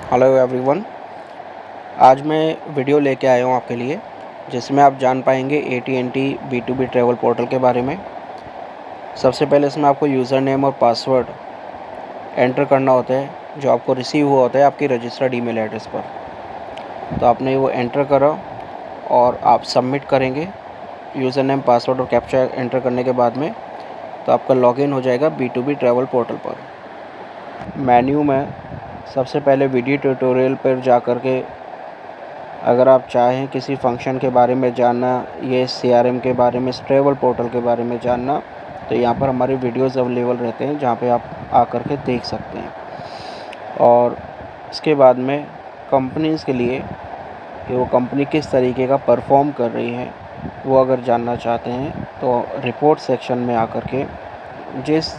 Hello everyone. आज मैं video लेके आया हूँ आपके लिए, जिसमें आप जान पाएंगे AT&T B2B ट्रैवल पोर्टल के बारे में। सबसे पहले इसमें आपको यूज़र नेम और पासवर्ड एंटर करना होता है, जो आपको रिसीव हुआ होता है आपकी रजिस्टर्ड ईमेल एड्रेस पर। तो आपने वो एंटर करा और आप सबमिट करेंगे यूज़र नेम, पासवर्ड और कैप्चा एंटर करने के बाद में, तो आपका लॉगिन हो जाएगा B2B ट्रैवल पोर्टल पर। मेन्यू में सबसे पहले वीडियो ट्यूटोरियल पर जा कर के, अगर आप चाहें किसी फ़ंक्शन के बारे में जानना, ये CRM के बारे में, इस ट्रैवल पोर्टल के बारे में जानना, तो यहाँ पर हमारे वीडियोज़ अवेलेबल रहते हैं, जहाँ पे आप आकर के देख सकते हैं। और इसके बाद में कंपनीज़ के लिए कि वो कंपनी किस तरीके का परफॉर्म कर रही है, वो अगर जानना चाहते हैं तो रिपोर्ट सेक्शन में आकर के जिस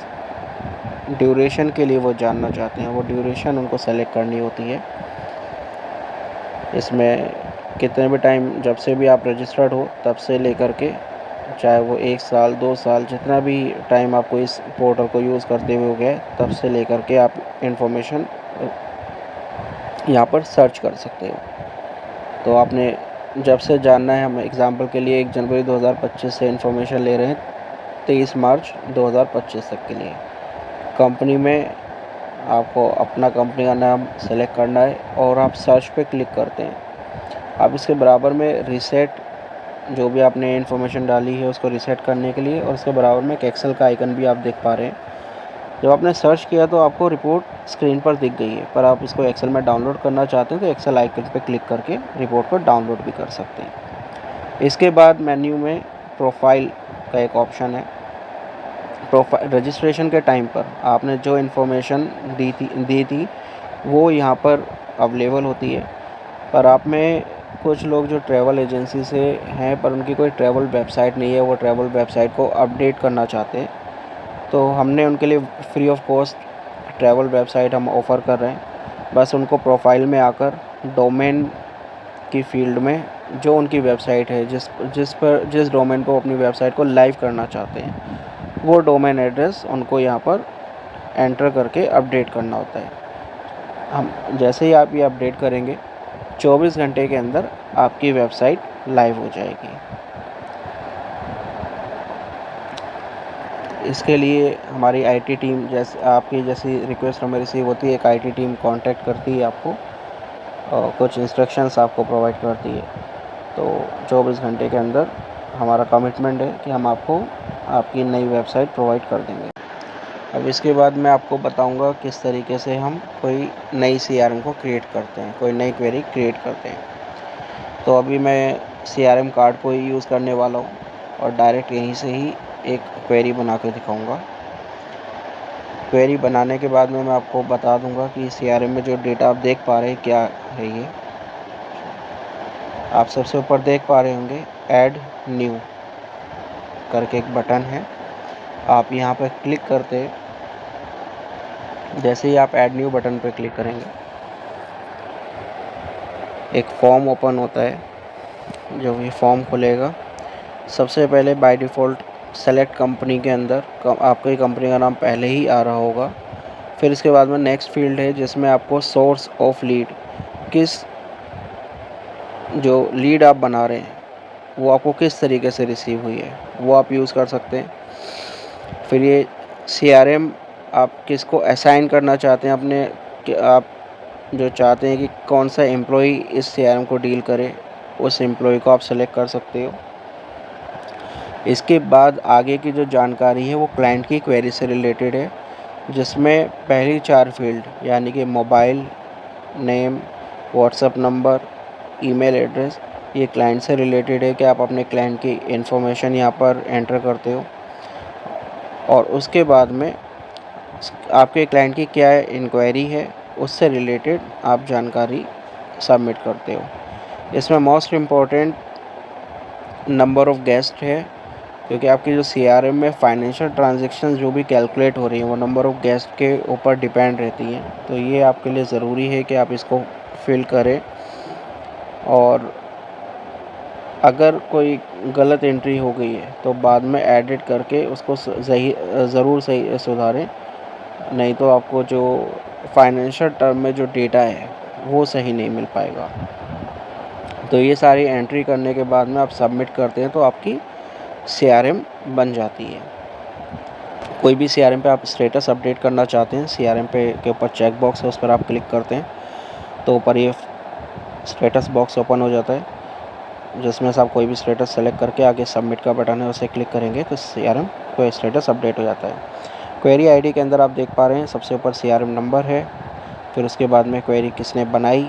ड्यूरेशन के लिए वो जानना चाहते हैं, वो ड्यूरेशन उनको सेलेक्ट करनी होती है। इसमें कितने भी टाइम, जब से भी आप रजिस्टर्ड हो तब से लेकर के, चाहे वो 1 साल 2 साल, जितना भी टाइम आपको इस पोर्टल को यूज़ करते हुए हो गया, तब से लेकर के आप इन्फॉर्मेशन यहाँ पर सर्च कर सकते हो। तो आपने जब से जानना है, हम एग्ज़ाम्पल के लिए 1 जनवरी 2025 से इन्फॉर्मेशन ले रहे हैं, 23 मार्च 2025 तक के लिए। कंपनी में आपको अपना कंपनी का नाम सेलेक्ट करना है और आप सर्च पे क्लिक करते हैं। आप इसके बराबर में रीसेट, जो भी आपने इन्फॉर्मेशन डाली है उसको रीसेट करने के लिए, और उसके बराबर में एक एक्सेल का आइकन भी आप देख पा रहे हैं। जब आपने सर्च किया तो आपको रिपोर्ट स्क्रीन पर दिख गई है, पर आप इसको एक्सेल में डाउनलोड करना चाहते हैं तो एक्सेल आइकन पर क्लिक करके रिपोर्ट को डाउनलोड भी कर सकते हैं। इसके बाद मेन्यू में प्रोफाइल का एक ऑप्शन है। रजिस्ट्रेशन के टाइम पर आपने जो इन्फॉर्मेशन दी थी वो यहाँ पर अवेलेबल होती है। पर आप में कुछ लोग जो ट्रैवल एजेंसी से हैं, पर उनकी कोई ट्रैवल वेबसाइट नहीं है, वो ट्रैवल वेबसाइट को अपडेट करना चाहते हैं, तो हमने उनके लिए free of cost travel website हम ऑफ़र कर रहे हैं। बस उनको प्रोफाइल में आकर डोमेन की फ़ील्ड में जो उनकी वेबसाइट है, जिस डोमेन को अपनी वेबसाइट को लाइव करना चाहते हैं, वो डोमेन एड्रेस उनको यहाँ पर एंटर करके अपडेट करना होता है। हम जैसे ही आप ये अपडेट करेंगे, 24 घंटे के अंदर आपकी वेबसाइट लाइव हो जाएगी। इसके लिए हमारी IT टीम, जैसे आपकी जैसी रिक्वेस्ट हमें रिसीव होती है, एक IT टीम कांटेक्ट करती है आपको और कुछ इंस्ट्रक्शंस आपको प्रोवाइड करती है। तो 24 घंटे के अंदर हमारा कमिटमेंट है कि हम आपको आपकी नई वेबसाइट प्रोवाइड कर देंगे। अब इसके बाद मैं आपको बताऊंगा किस तरीके से हम कोई नई CRM को क्रिएट करते हैं, कोई नई क्वेरी क्रिएट करते हैं। तो अभी मैं CRM कार्ड को ही यूज़ करने वाला हूँ और डायरेक्ट यहीं से ही एक क्वेरी बना के दिखाऊँगा। क्वेरी बनाने के बाद में मैं आपको बता दूँगा कि CRM में जो डेटा आप देख पा रहे हैं क्या है। ये आप सबसे ऊपर देख पा रहे होंगे, ऐड न्यू करके एक बटन है। आप यहाँ पर क्लिक करते हैं, जैसे ही आप ऐड न्यू बटन पर क्लिक करेंगे, एक फॉर्म ओपन होता है। जो ये फॉर्म खुलेगा, सबसे पहले बाय डिफ़ॉल्ट सेलेक्ट कंपनी के अंदर आपकी कंपनी का नाम पहले ही आ रहा होगा। फिर इसके बाद में नेक्स्ट फील्ड है, जिसमें आपको सोर्स ऑफ लीड, किस जो लीड आप बना रहे हैं वो आपको किस तरीके से रिसीव हुई है, वो आप यूज़ कर सकते हैं। फिर ये CRM आप किसको असाइन करना चाहते हैं अपने, कि आप जो चाहते हैं कि कौन सा एम्प्लॉई इस CRM को डील करे, उस एम्प्लॉई को आप सेलेक्ट कर सकते हो। इसके बाद आगे की जो जानकारी है वो क्लाइंट की क्वेरी से रिलेटेड है, जिसमें पहली 4 फील्ड यानी कि mobile name, WhatsApp number, email address, ये क्लाइंट से रिलेटेड है कि आप अपने क्लाइंट की इन्फॉर्मेशन यहाँ पर एंटर करते हो। और उसके बाद में आपके क्लाइंट की क्या इंक्वायरी है, उससे रिलेटेड आप जानकारी सबमिट करते हो। इसमें most important number of guest है, क्योंकि आपकी जो CRM में फाइनेंशियल ट्रांजैक्शन जो भी कैलकुलेट हो रही हैं, वो नंबर ऑफ़ गेस्ट के ऊपर डिपेंड रहती हैं। तो ये आपके लिए ज़रूरी है कि आप इसको फिल करें, और अगर कोई गलत एंट्री हो गई है तो बाद में एडिट करके उसको ज़रूर सही सुधारें। नहीं तो आपको जो फाइनेंशियल टर्म में जो डेटा है वो सही नहीं मिल पाएगा। तो ये सारी एंट्री करने के बाद में आप सबमिट करते हैं तो आपकी CRM बन जाती है। कोई भी CRM पे आप स्टेटस अपडेट करना चाहते हैं, CRM पे के ऊपर चेक बॉक्स है, उस पर आप क्लिक करते हैं तो ऊपर ये स्टेटस बॉक्स ओपन हो जाता है, जिसमें से आप कोई भी स्टेटस सेलेक्ट करके आगे सबमिट का बटन है उसे क्लिक करेंगे तो CRM को स्टेटस अपडेट हो जाता है। क्वेरी आईडी के अंदर आप देख पा रहे हैं सबसे ऊपर CRM नंबर है, फिर उसके बाद में क्वेरी किसने बनाई,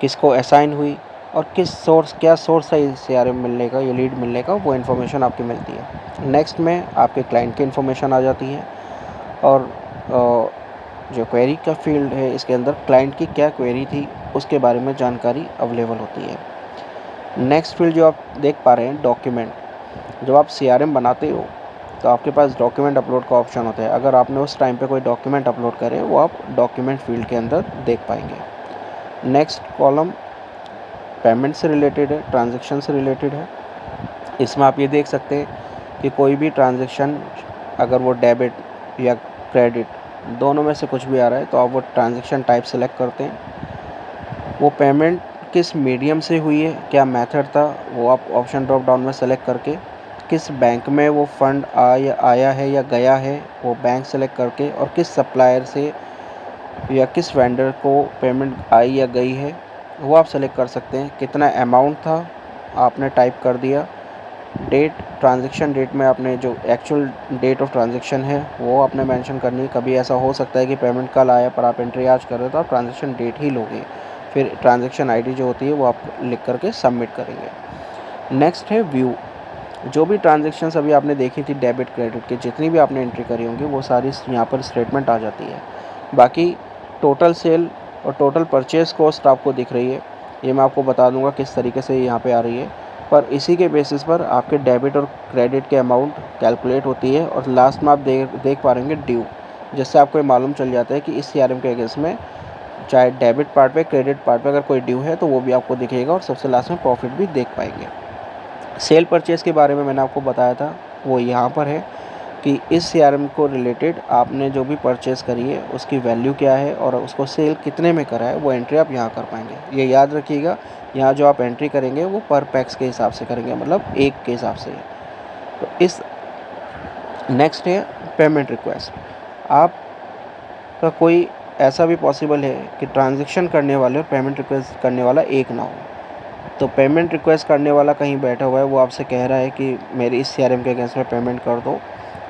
किसको असाइन हुई और क्या सोर्स है CRM मिलने का, ये लीड मिलने का, वो इन्फॉर्मेशन आपकी मिलती है। नेक्स्ट में आपके क्लाइंट की इन्फॉर्मेशन आ जाती है और जो क्वेरी का फील्ड है इसके अंदर क्लाइंट की क्या क्वेरी थी उसके बारे में जानकारी अवेलेबल होती है। नेक्स्ट फील्ड जो आप देख पा रहे हैं डॉक्यूमेंट, जब आप CRM बनाते हो तो आपके पास डॉक्यूमेंट अपलोड का ऑप्शन होता है। अगर आपने उस टाइम पे कोई डॉक्यूमेंट अपलोड करे वो आप डॉक्यूमेंट फील्ड के अंदर देख पाएंगे। नेक्स्ट कॉलम पेमेंट से रिलेटेड है, ट्रांजैक्शन से रिलेटेड है। इसमें आप ये देख सकते हैं कि कोई भी ट्रांजैक्शन अगर वो डेबिट या क्रेडिट दोनों में से कुछ भी आ रहा है तो आप वो ट्रांजैक्शन टाइप सेलेक्ट करते हैं। वो पेमेंट किस मीडियम से हुई है, क्या मेथड था, वो आप ऑप्शन ड्रॉप डाउन में सेलेक्ट करके किस बैंक में वो फ़ंड आया है या गया है वो बैंक सेलेक्ट करके, और किस सप्लायर से या किस वेंडर को पेमेंट आई या गई है वो आप सेलेक्ट कर सकते हैं। कितना अमाउंट था आपने टाइप कर दिया। डेट, ट्रांजैक्शन डेट में आपने जो एक्चुअल डेट ऑफ ट्रांजैक्शन है वो आपने मेंशन करनी है। कभी ऐसा हो सकता है कि पेमेंट कल आया पर आप एंट्री आज कर रहे हो तो आप ट्रांजैक्शन डेट ही लोगे। फिर ट्रांजैक्शन आईडी जो होती है वो आप लिख करके सबमिट करेंगे। नेक्स्ट है व्यू। जो भी ट्रांजैक्शंस अभी आपने देखी थी डेबिट क्रेडिट की, जितनी भी आपने एंट्री करी होंगी वो सारी यहाँ पर स्टेटमेंट आ जाती है। बाकी टोटल सेल और टोटल परचेज़ कॉस्ट आपको दिख रही है, ये मैं आपको बता दूंगा किस तरीके से यहाँ पे आ रही है। पर इसी के बेसिस पर आपके डेबिट और क्रेडिट के अमाउंट कैलकुलेट होती है और लास्ट में आप देख पा रहे ड्यू, जिससे आपको ये मालूम चल जाता है कि इस CRM के अगेंस्ट में चाहे डेबिट पार्ट पे क्रेडिट पार्ट पे अगर कोई ड्यू है तो वो भी आपको दिखेगा और सबसे लास्ट में प्रॉफिट भी देख पाएंगे। सेल परचेज़ के बारे में मैंने आपको बताया था, वो यहाँ पर है कि इस CRM को रिलेटेड आपने जो भी परचेज़ करी है उसकी वैल्यू क्या है और उसको सेल कितने में करा है वो एंट्री आप यहाँ कर पाएंगे। ये याद रखिएगा, यहाँ जो आप एंट्री करेंगे वो पर पैक्स के हिसाब से करेंगे, मतलब एक के हिसाब से। तो इस नेक्स्ट है पेमेंट रिक्वेस्ट। आपका कोई ऐसा भी पॉसिबल है कि ट्रांजैक्शन करने वाले और पेमेंट रिक्वेस्ट करने वाला एक ना हो। तो पेमेंट रिक्वेस्ट करने वाला कहीं बैठा हुआ है, वो आपसे कह रहा है कि मेरे इस CRM के अगेंस्ट में पेमेंट कर दो,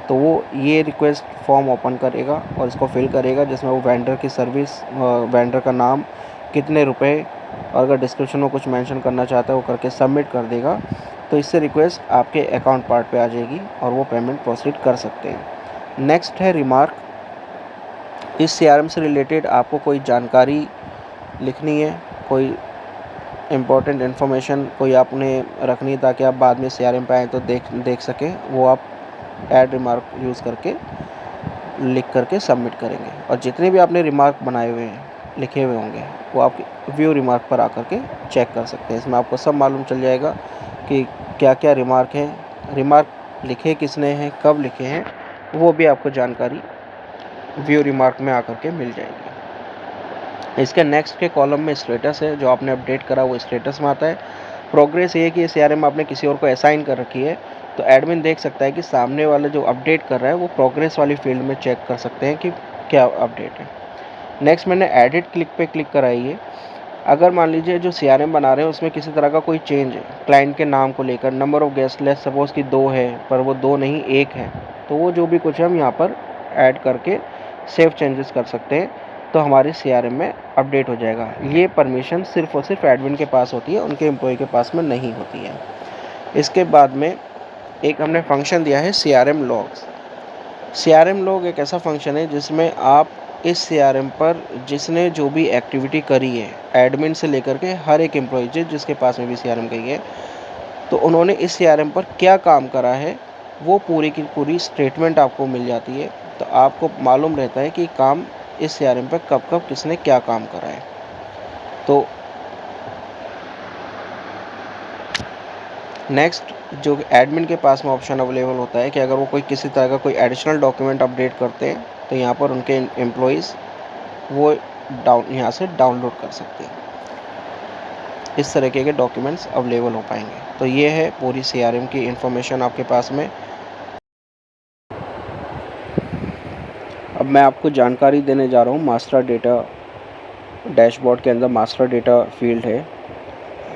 तो वो ये रिक्वेस्ट फॉर्म ओपन करेगा और इसको फिल करेगा, जिसमें वो वेंडर की सर्विस, वेंडर का नाम, कितने रुपए, और अगर डिस्क्रिप्शन में कुछ मेंशन करना चाहता है वो करके सबमिट कर देगा। तो इससे रिक्वेस्ट आपके अकाउंट पार्ट पे आ जाएगी और वो पेमेंट प्रोसीड कर सकते हैं। नेक्स्ट है रिमार्क। इस CRM से रिलेटेड आपको कोई जानकारी लिखनी है, कोई इम्पोर्टेंट इन्फॉर्मेशन कोई आपने रखनी है ताकि आप बाद में CRM पे आए तो देख सकें, वो आप ऐड रिमार्क यूज़ करके लिख करके सबमिट करेंगे। और जितने भी आपने रिमार्क बनाए हुए हैं, लिखे हुए होंगे, वो आप व्यू रिमार्क पर आकर के चेक कर सकते हैं। इसमें आपको सब मालूम चल जाएगा कि क्या क्या रिमार्क हैं, रिमार्क लिखे किसने हैं, कब लिखे हैं, वो भी आपको जानकारी व्यू रिमार्क में आकर के मिल जाएगी। इसके नेक्स्ट के कॉलम में स्टेटस है, जो आपने अपडेट करा वो स्टेटस में आता है। प्रोग्रेस ये है कि CRM आपने किसी और को असाइन कर रखी है तो एडमिन देख सकता है कि सामने वाला जो अपडेट कर रहा है वो प्रोग्रेस वाली फील्ड में चेक कर सकते हैं कि क्या अपडेट है। नेक्स्ट मैंने एडिट क्लिक पे क्लिक कराई है। अगर मान लीजिए जो CRM बना रहे हैं उसमें किसी तरह का कोई चेंज है क्लाइंट के नाम को लेकर, number of guest less suppose कि 2 है पर वो 2 नहीं 1 है, तो वो जो भी कुछ है हम यहाँ पर ऐड करके सेव चेंजेस कर सकते हैं, तो हमारे CRM में अपडेट हो जाएगा। ये परमिशन सिर्फ़ और सिर्फ एडमिन के पास होती है, उनके एम्प्लॉय के पास में नहीं होती है। इसके बाद में एक हमने फंक्शन दिया है CRM लॉग्स। CRM लॉग एक ऐसा फंक्शन है जिसमें आप इस CRM पर जिसने जो भी एक्टिविटी करी है, एडमिन से लेकर के हर एक एम्प्लॉय जिसके पास में भी CRM गई है, तो उन्होंने इस CRM पर क्या काम करा है वो पूरी की पूरी स्टेटमेंट आपको मिल जाती है। तो आपको मालूम रहता है कि काम इस CRM पर कब कब किसने क्या काम करा है। तो नेक्स्ट जो एडमिन के पास में ऑप्शन अवेलेबल होता है कि अगर वो कोई किसी तरह का कोई एडिशनल डॉक्यूमेंट अपडेट करते हैं तो यहाँ पर उनके एम्प्लॉइज़ वो यहाँ से डाउनलोड कर सकते हैं। इस तरीके के डॉक्यूमेंट्स अवेलेबल हो पाएंगे। तो ये है पूरी CRM की इन्फॉर्मेशन आपके पास में। अब मैं आपको जानकारी देने जा रहा हूँ मास्टर डेटा डैशबोर्ड के अंदर मास्टर डेटा फील्ड है,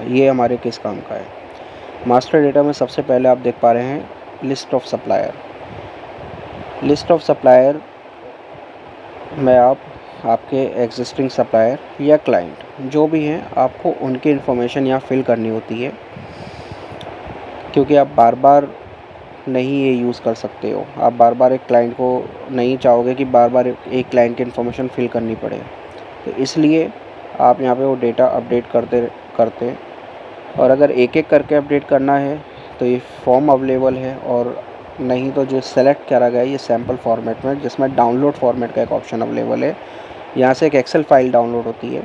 ये हमारे किस काम का है। मास्टर डेटा में सबसे पहले आप देख पा रहे हैं list of supplier. List of supplier में आपके एग्जिस्टिंग सप्लायर या क्लाइंट जो भी हैं, आपको उनकी इन्फॉर्मेशन यहाँ फिल करनी होती है, क्योंकि आप बार बार नहीं ये यूज़ कर सकते हो। आप बार बार एक क्लाइंट को नहीं चाहोगे कि बार बार एक क्लाइंट की इन्फॉर्मेशन फिल करनी पड़े, तो इसलिए आप यहाँ पे वो डेटा अपडेट करते और अगर एक एक करके अपडेट करना है तो ये फॉर्म अवेलेबल है, और नहीं तो जो सेलेक्ट करा गया है ये सैम्पल फॉर्मेट में, जिसमें डाउनलोड फॉर्मेट का एक ऑप्शन अवेलेबल है। यहाँ से एक एक्सेल फाइल डाउनलोड होती है,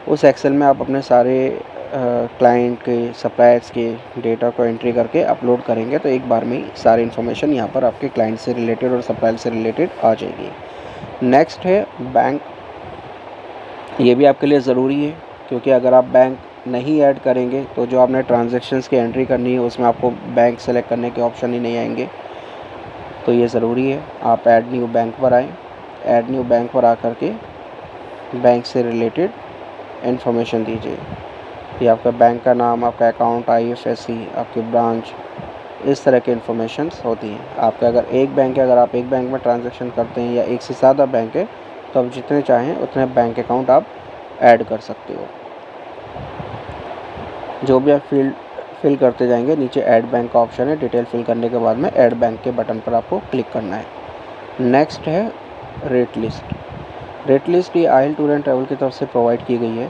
उस एक्सेल में आप अपने सारे क्लाइंट के सप्लायर्स के डेटा को एंट्री करके अपलोड करेंगे, तो एक बार में ही सारी इन्फॉर्मेशन यहाँ पर आपके क्लाइंट से रिलेटेड और सप्लायर से रिलेटेड आ जाएगी। नेक्स्ट है बैंक। ये भी आपके लिए ज़रूरी है, क्योंकि अगर आप बैंक नहीं ऐड करेंगे तो जो आपने ट्रांजैक्शंस की एंट्री करनी है उसमें आपको बैंक सेलेक्ट करने के ऑप्शन ही नहीं आएंगे। तो ये ज़रूरी है आप ऐड न्यू बैंक पर आएँ। ऐड न्यू बैंक पर आकर के बैंक से रिलेटेड इन्फॉर्मेशन दीजिए। ये आपका बैंक का नाम, आपका अकाउंट, IFSC, आपकी ब्रांच, इस तरह की इन्फॉर्मेशंस होती हैं। आपका अगर एक बैंक है, अगर आप एक बैंक में ट्रांजैक्शन करते हैं या एक से ज़्यादा बैंक है, तो आप जितने चाहें उतने बैंक अकाउंट आप ऐड कर सकते हो। जो भी आप फिल करते जाएंगे, नीचे ऐड बैंक का ऑप्शन है। डिटेल फिल करने के बाद में ऐड बैंक के बटन पर आपको क्लिक करना है। नेक्स्ट है रेट लिस्ट। रेट लिस्ट ये आयल टूर एंड ट्रैवल की तरफ से प्रोवाइड की गई है,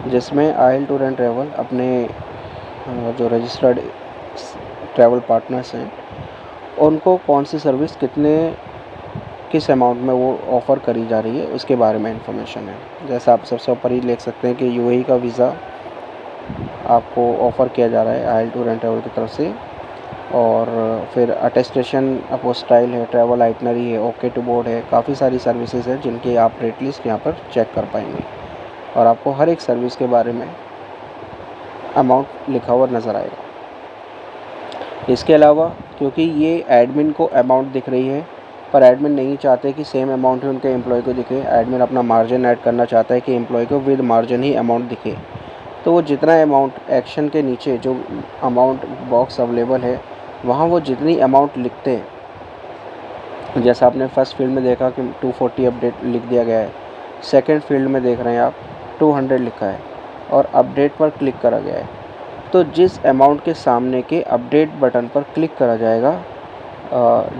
जिसमें आयल टूर एंड ट्रैवल अपने जो रजिस्टर्ड ट्रैवल पार्टनर्स हैं उनको कौन सी सर्विस किस अमाउंट में वो ऑफ़र करी जा रही है उसके बारे में इंफॉर्मेशन है। जैसा आप सबसे ऊपर ही लिख सकते हैं कि UAE का वीज़ा आपको ऑफ़र किया जा रहा है आयल टूर एंड ट्रैवल की तरफ से, और फिर अटेस्टेशन अपोस्टाइल है, ट्रैवल आइटनरी है, ओके टू बोर्ड है। काफ़ी सारी सर्विसेज हैं जिनकी आप रेट लिस्ट यहाँ पर चेक कर पाएंगे, और आपको हर एक सर्विस के बारे में अमाउंट लिखा हुआ नज़र आएगा। इसके अलावा क्योंकि ये एडमिन को अमाउंट दिख रही है, पर एडमिन नहीं चाहते कि सेम अमाउंट ही उनके एम्प्लॉय को दिखे। एडमिन अपना मार्जिन ऐड करना चाहता है कि एम्प्लॉय को विद मार्जिन ही अमाउंट दिखे। तो वो जितना अमाउंट एक्शन के नीचे जो अमाउंट बॉक्स अवेलेबल है, वहाँ वो जितनी अमाउंट लिखते हैं, जैसा आपने फर्स्ट फील्ड में देखा कि 240 अपडेट लिख दिया गया है, सेकंड फील्ड में देख रहे हैं आप 200 लिखा है और अपडेट पर क्लिक करा गया है। तो जिस अमाउंट के सामने के अपडेट बटन पर क्लिक करा जाएगा,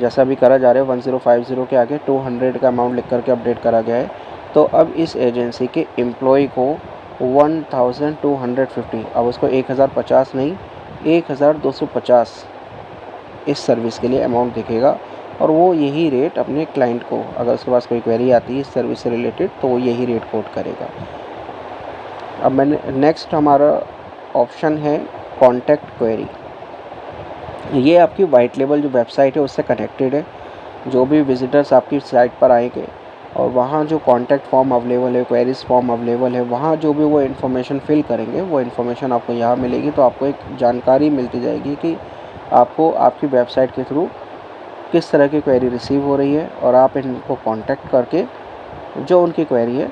जैसा भी करा जा रहा है 1050 के आगे 200 का अमाउंट लिख करके अपडेट करा गया है, तो अब इस एजेंसी के एम्प्लॉय को 1250, अब उसको 1050 नहीं 1250 इस सर्विस के लिए अमाउंट दिखेगा, और वो यही रेट अपने क्लाइंट को, अगर उसके पास कोई क्वेरी आती है इस सर्विस से रिलेटेड, तो वो यही रेट कोट करेगा। अब मैंने नेक्स्ट हमारा ऑप्शन है कॉन्टैक्ट क्वेरी। ये आपकी वाइट लेबल जो वेबसाइट है उससे कनेक्टेड है। जो भी विजिटर्स आपकी साइट पर आएंगे और वहाँ जो कॉन्टैक्ट फॉर्म अवेलेबल है, क्वेरीज फॉर्म अवेलेबल है, वहाँ जो भी वो इन्फॉर्मेशन फिल करेंगे वो इन्फॉर्मेशन आपको यहाँ मिलेगी। तो आपको एक जानकारी मिलती जाएगी कि आपको आपकी वेबसाइट के थ्रू किस तरह की क्वेरी रिसीव हो रही है, और आप इनको कॉन्टैक्ट करके जो उनकी क्वेरी है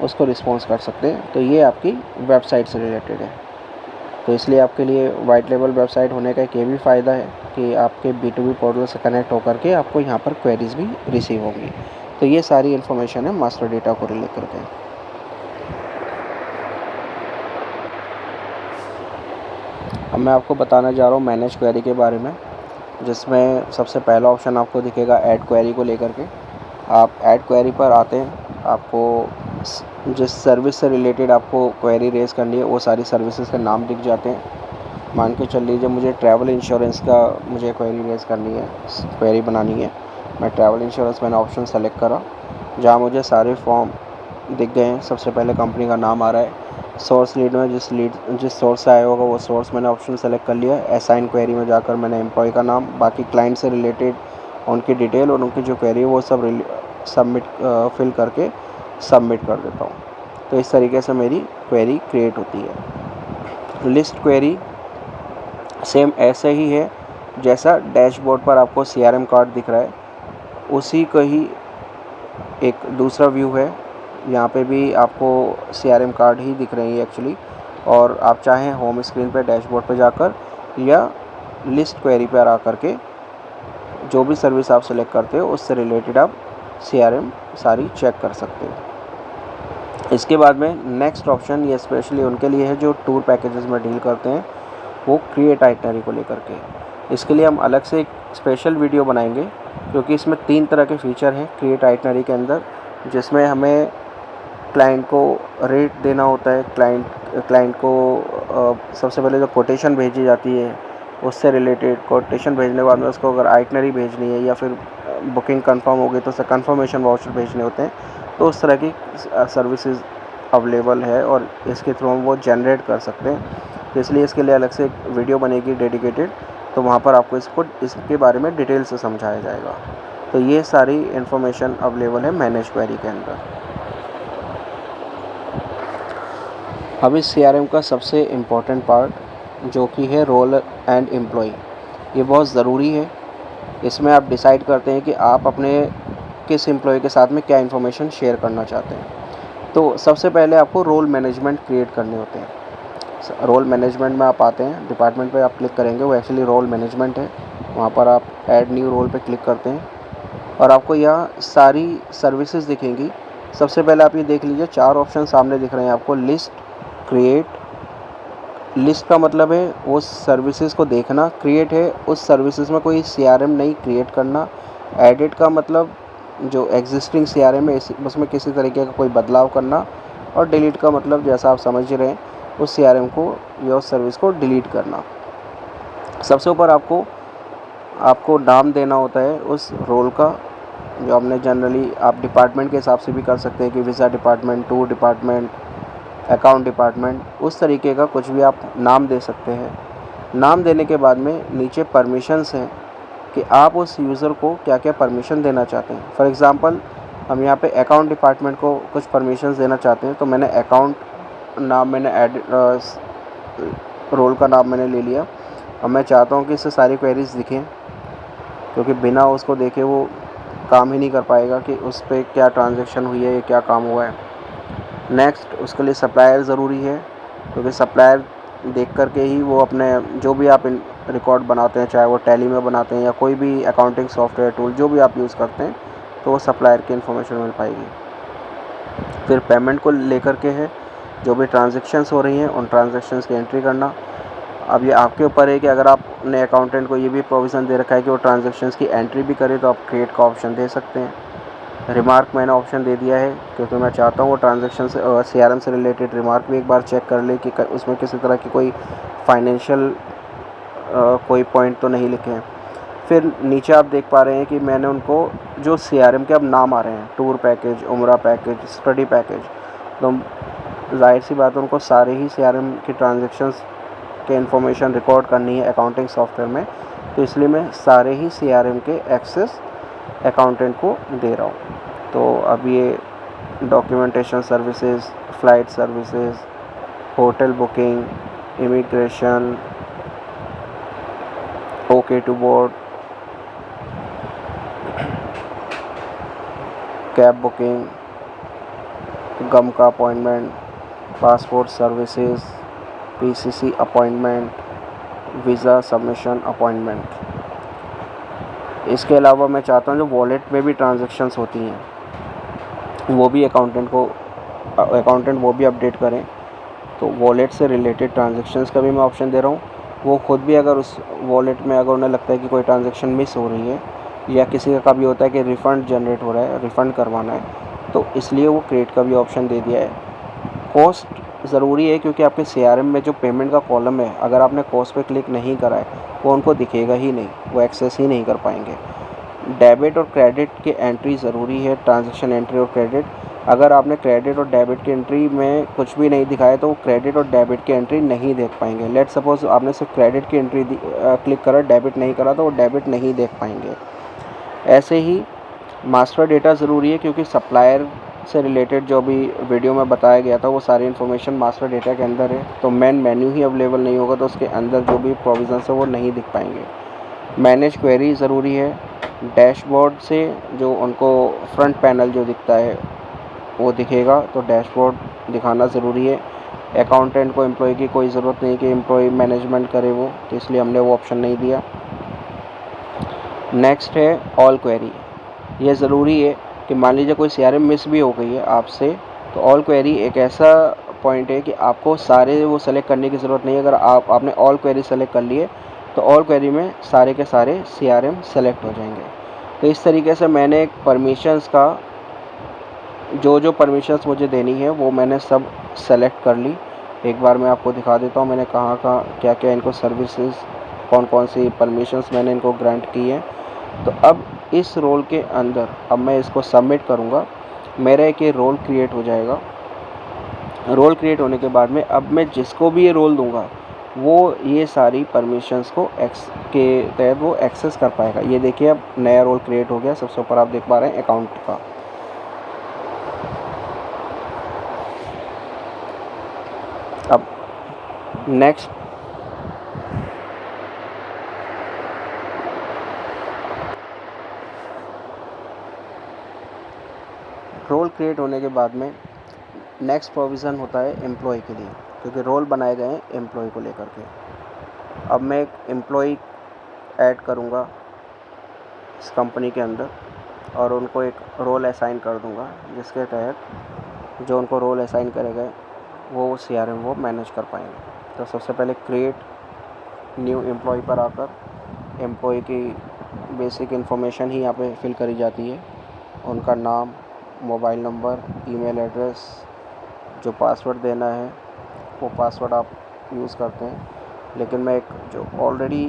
उसको रिस्पॉन्स कर सकते हैं। तो ये आपकी वेबसाइट से रिलेटेड है। तो इसलिए आपके लिए वाइट लेबल वेबसाइट होने का एक ये भी फ़ायदा है कि आपके B2B पोर्टल से कनेक्ट होकर के आपको यहाँ पर क्वेरीज़ भी रिसीव होंगी। तो ये सारी इन्फॉर्मेशन है मास्टर डेटा को रिलेट करके। अब मैं आपको बताना जा रहा हूँ मैनेज क्वेरी के बारे में, जिसमें सबसे पहला ऑप्शन आपको दिखेगा ऐड क्वेरी को लेकर के। आप ऐड क्वेरी पर आते हैं, आपको जिस सर्विस से रिलेटेड आपको क्वेरी रेज़ करनी है वो सारी सर्विसेज के नाम दिख जाते हैं। मान के चल लीजिए मुझे ट्रैवल इंश्योरेंस का मुझे क्वेरी रेज़ करनी है, क्वेरी बनानी है। मैं ट्रैवल इंश्योरेंस मैंने ऑप्शन सेलेक्ट करा, जहाँ मुझे सारे फॉर्म दिख गए हैं। सबसे पहले कंपनी का नाम आ रहा है, सोर्स लीड में जिस सोर्स से आया होगा वो सोर्स मैंने ऑप्शन सेलेक्ट कर लिया। असाइन क्वेरी में जाकर मैंने एम्प्लॉय का नाम, बाकी क्लाइंट से रिलेटेड उनकी डिटेल और उनकी जो क्वेरी है वो सब सबमिट फिल करके सबमिट कर देता हूँ। तो इस तरीके से मेरी क्वेरी क्रिएट होती है। लिस्ट क्वेरी सेम ऐसे ही है जैसा डैशबोर्ड पर आपको CRM कार्ड दिख रहा है, उसी का ही एक दूसरा व्यू है। यहाँ पे भी आपको CRM कार्ड ही दिख रही है एक्चुअली, और आप चाहें होम स्क्रीन पे डैशबोर्ड पे जाकर या लिस्ट क्वेरी पर आ करके जो भी सर्विस आप सेलेक्ट करते हो उससे रिलेटेड आप CRM सारी चेक कर सकते हो। इसके बाद में नेक्स्ट ऑप्शन ये स्पेशली उनके लिए है जो टूर पैकेजेस में डील करते हैं, वो क्रिएट आइटनरी को लेकर के। इसके लिए हम अलग से एक स्पेशल वीडियो बनाएंगे, क्योंकि इसमें 3 तरह के फीचर हैं क्रिएट आइटनरी के अंदर, जिसमें हमें क्लाइंट को रेट देना होता है। क्लाइंट को सबसे पहले जो कोटेशन भेजी जाती है उससे रिलेटेड, कोटेशन भेजने के बाद में उसको अगर आइटनरी भेजनी है या फिर बुकिंग कंफर्म हो गई तो उससे कंफर्मेशन वाउचर भेजने होते हैं। तो उस तरह की सर्विसेज अवेलेबल है और इसके थ्रू हम वो जनरेट कर सकते हैं। तो इसलिए इसके लिए अलग से एक वीडियो बनेगी डेडिकेटेड, तो वहाँ पर आपको इसके बारे में डिटेल से समझाया जाएगा। तो ये सारी इन्फॉर्मेशन अवेलेबल है मैनेज क्वेरी के अंदर। अब इस CRM का सबसे इम्पोर्टेंट पार्ट जो कि है रोल एंड एम्प्लॉय, ये बहुत ज़रूरी है। इसमें आप डिसाइड करते हैं कि आप अपने किस एम्प्लॉय के साथ में क्या इन्फॉर्मेशन शेयर करना चाहते हैं। तो सबसे पहले आपको रोल मैनेजमेंट क्रिएट करने होते हैं। रोल मैनेजमेंट में आप आते हैं, डिपार्टमेंट पे आप क्लिक करेंगे, वो एक्चुअली रोल मैनेजमेंट है। वहाँ पर आप ऐड न्यू रोल पे क्लिक करते हैं और आपको यहाँ सारी सर्विसेज दिखेंगी। सबसे पहले आप ये देख लीजिए, 4 ऑप्शन सामने दिख रहे हैं आपको। लिस्ट, क्रिएट, लिस्ट का मतलब है उस सर्विसेज को देखना, क्रिएट है उस सर्विसेज में कोई CRM नहीं क्रिएट करना, एडिट का मतलब जो एग्जिस्टिंग CRM है उसमें किसी तरीके का कोई बदलाव करना, और डिलीट का मतलब जैसा आप समझ रहे हैं उस CRM को या उस सर्विस को डिलीट करना। सबसे ऊपर आपको नाम देना होता है उस रोल का, जो आपने जनरली आप डिपार्टमेंट के हिसाब से भी कर सकते हैं कि visa department, tour department, account department, उस तरीके का कुछ भी आप नाम दे सकते हैं। नाम देने के बाद में नीचे परमिशंस हैं कि आप उस यूज़र को क्या क्या परमिशन देना चाहते हैं। फॉर एग्ज़ाम्पल हम यहाँ पे अकाउंट डिपार्टमेंट को कुछ परमिशंस देना चाहते हैं, तो मैंने अकाउंट नाम रोल का नाम मैंने ले लिया। और मैं चाहता हूँ कि इससे सारी क्वेरीज़ दिखें, क्योंकि बिना उसको देखे वो काम ही नहीं कर पाएगा कि उस पर क्या ट्रांजैक्शन हुई है या क्या काम हुआ है। नेक्स्ट, उसके लिए सप्लायर ज़रूरी है, क्योंकि सप्लायर देख कर के ही वो अपने जो भी आप रिकॉर्ड बनाते हैं, चाहे वो टैली में बनाते हैं या कोई भी अकाउंटिंग सॉफ्टवेयर टूल जो भी आप यूज़ करते हैं, तो वो सप्लायर की इन्फॉर्मेशन मिल पाएगी। फिर पेमेंट को लेकर के है, जो भी ट्रांजैक्शंस हो रही हैं उन ट्रांजैक्शंस की एंट्री करना। अब ये आपके ऊपर है कि अगर आपने अकाउंटेंट को ये भी प्रोविज़न दे रखा है कि वो ट्रांजैक्शंस की एंट्री भी करे, तो आप क्रिएट का ऑप्शन दे सकते हैं। रिमार्क मैंने ऑप्शन दे दिया है, क्योंकि मैं चाहता हूँ वो ट्रांजैक्शन से CRM से रिलेटेड रिमार्क भी एक बार चेक कर ले कि उसमें किसी तरह की कोई फाइनेंशियल कोई पॉइंट तो नहीं लिखे हैं। फिर नीचे आप देख पा रहे हैं कि मैंने उनको जो CRM के अब नाम आ रहे हैं, टूर पैकेज, उम्रा पैकेज, स्टडी पैकेज, तो जाहिर सी बात है उनको सारे ही CRM की ट्रांजैक्शंस के इन्फॉर्मेशन रिकॉर्ड करनी है अकाउंटिंग सॉफ्टवेयर में। तो इसलिए मैं सारे ही CRM के एक्सेस अकाउंटेंट को दे रहा हूँ। तो अब ये documentation services, flight services, hotel booking, immigration, okay to board, cab booking, गम का appointment, passport services, PCC appointment, visa submission appointment. इसके अलावा मैं चाहता हूँ जो वॉलेट में भी ट्रांजैक्शंस होती हैं वो भी अकाउंटेंट वो भी अपडेट करें। तो वॉलेट से रिलेटेड ट्रांजैक्शंस का भी मैं ऑप्शन दे रहा हूँ। वो खुद भी अगर उस वॉलेट में अगर उन्हें लगता है कि कोई ट्रांजैक्शन मिस हो रही है, या किसी का भी होता है कि रिफ़ंड जनरेट हो रहा है, रिफ़ंड करवाना है, तो इसलिए वो क्रिएट का भी ऑप्शन दे दिया है। कॉस्ट ज़रूरी है, क्योंकि आपके CRM में जो पेमेंट का कॉलम है, अगर आपने कॉस्ट पे क्लिक नहीं करा है वो उनको दिखेगा ही नहीं, वो एक्सेस ही नहीं कर पाएंगे। डेबिट और क्रेडिट की एंट्री ज़रूरी है, ट्रांजैक्शन एंट्री और क्रेडिट। अगर आपने क्रेडिट और डेबिट की एंट्री में कुछ भी नहीं दिखाया तो वो क्रेडिट और डेबिट की एंट्री नहीं देख पाएंगे। लेट सपोज़ आपने सिर्फ क्रेडिट की एंट्री क्लिक करा, डेबिट नहीं करा, तो वो डेबिट नहीं देख पाएंगे। ऐसे ही मास्टर डेटा ज़रूरी है, क्योंकि सप्लायर से रिलेटेड जो भी वीडियो में बताया गया था वो सारी इन्फॉर्मेशन मास्टर डेटा के अंदर है। तो मेन मेन्यू ही अवेलेबल नहीं होगा तो उसके अंदर जो भी प्रोविज़न्स है वो नहीं दिख पाएंगे। मैनेज क्वेरी ज़रूरी है। डैशबोर्ड से जो उनको फ्रंट पैनल जो दिखता है वो दिखेगा, तो डैशबोर्ड दिखाना ज़रूरी है। अकाउंटेंट को एम्प्लॉय की कोई ज़रूरत नहीं कि एम्प्लॉय मैनेजमेंट करे वो, तो इसलिए हमने वो ऑप्शन नहीं दिया। नेक्स्ट है ऑल क्वेरी। ये ज़रूरी है कि मान लीजिए कोई सीआरएम मिस भी हो गई है आपसे, तो ऑल क्वेरी एक ऐसा पॉइंट है कि आपको सारे वो सेलेक्ट करने की ज़रूरत नहीं है। अगर आपने ऑल क्वेरी सेलेक्ट कर लिए तो ऑल क्वेरी में सारे के सारे सीआरएम सेलेक्ट हो जाएंगे। तो इस तरीके से मैंने एक परमिशंस का जो परमिशंस मुझे देनी है वो मैंने सब सेलेक्ट कर ली। एक बार मैं आपको दिखा देता हूँ मैंने कहाँ क्या क्या इनको सर्विसेज, कौन कौन सी परमिशंस मैंने इनको ग्रांट की है। तो अब इस रोल के अंदर अब मैं इसको सबमिट करूँगा, मेरा एक ये रोल क्रिएट हो जाएगा। रोल क्रिएट होने के बाद में अब मैं जिसको भी ये रोल दूंगा वो ये सारी परमिशंस को के तहत वो एक्सेस कर पाएगा। ये देखिए अब नया रोल क्रिएट हो गया। सबसे ऊपर आप देख पा रहे हैं अकाउंट का। अब नेक्स्ट रोल क्रिएट होने के बाद में नेक्स्ट प्रोविज़न होता है एम्प्लॉय के लिए, क्योंकि रोल बनाए गए हैं एम्प्लॉय को लेकर के। अब मैं एक एम्प्लॉय ऐड करूँगा इस कंपनी के अंदर और उनको एक रोल असाइन कर दूँगा, जिसके तहत जो उनको रोल असाइन करे गए वो सीआरएम वो मैनेज कर पाएंगे। तो सबसे पहले क्रिएट न्यू एम्प्लॉय पर आकर एम्प्लॉय की बेसिक इन्फॉर्मेशन ही यहाँ पे फिल करी जाती है। उनका नाम, मोबाइल नंबर, ईमेल एड्रेस, जो पासवर्ड देना है वो पासवर्ड आप यूज़ करते हैं। लेकिन मैं एक जो ऑलरेडी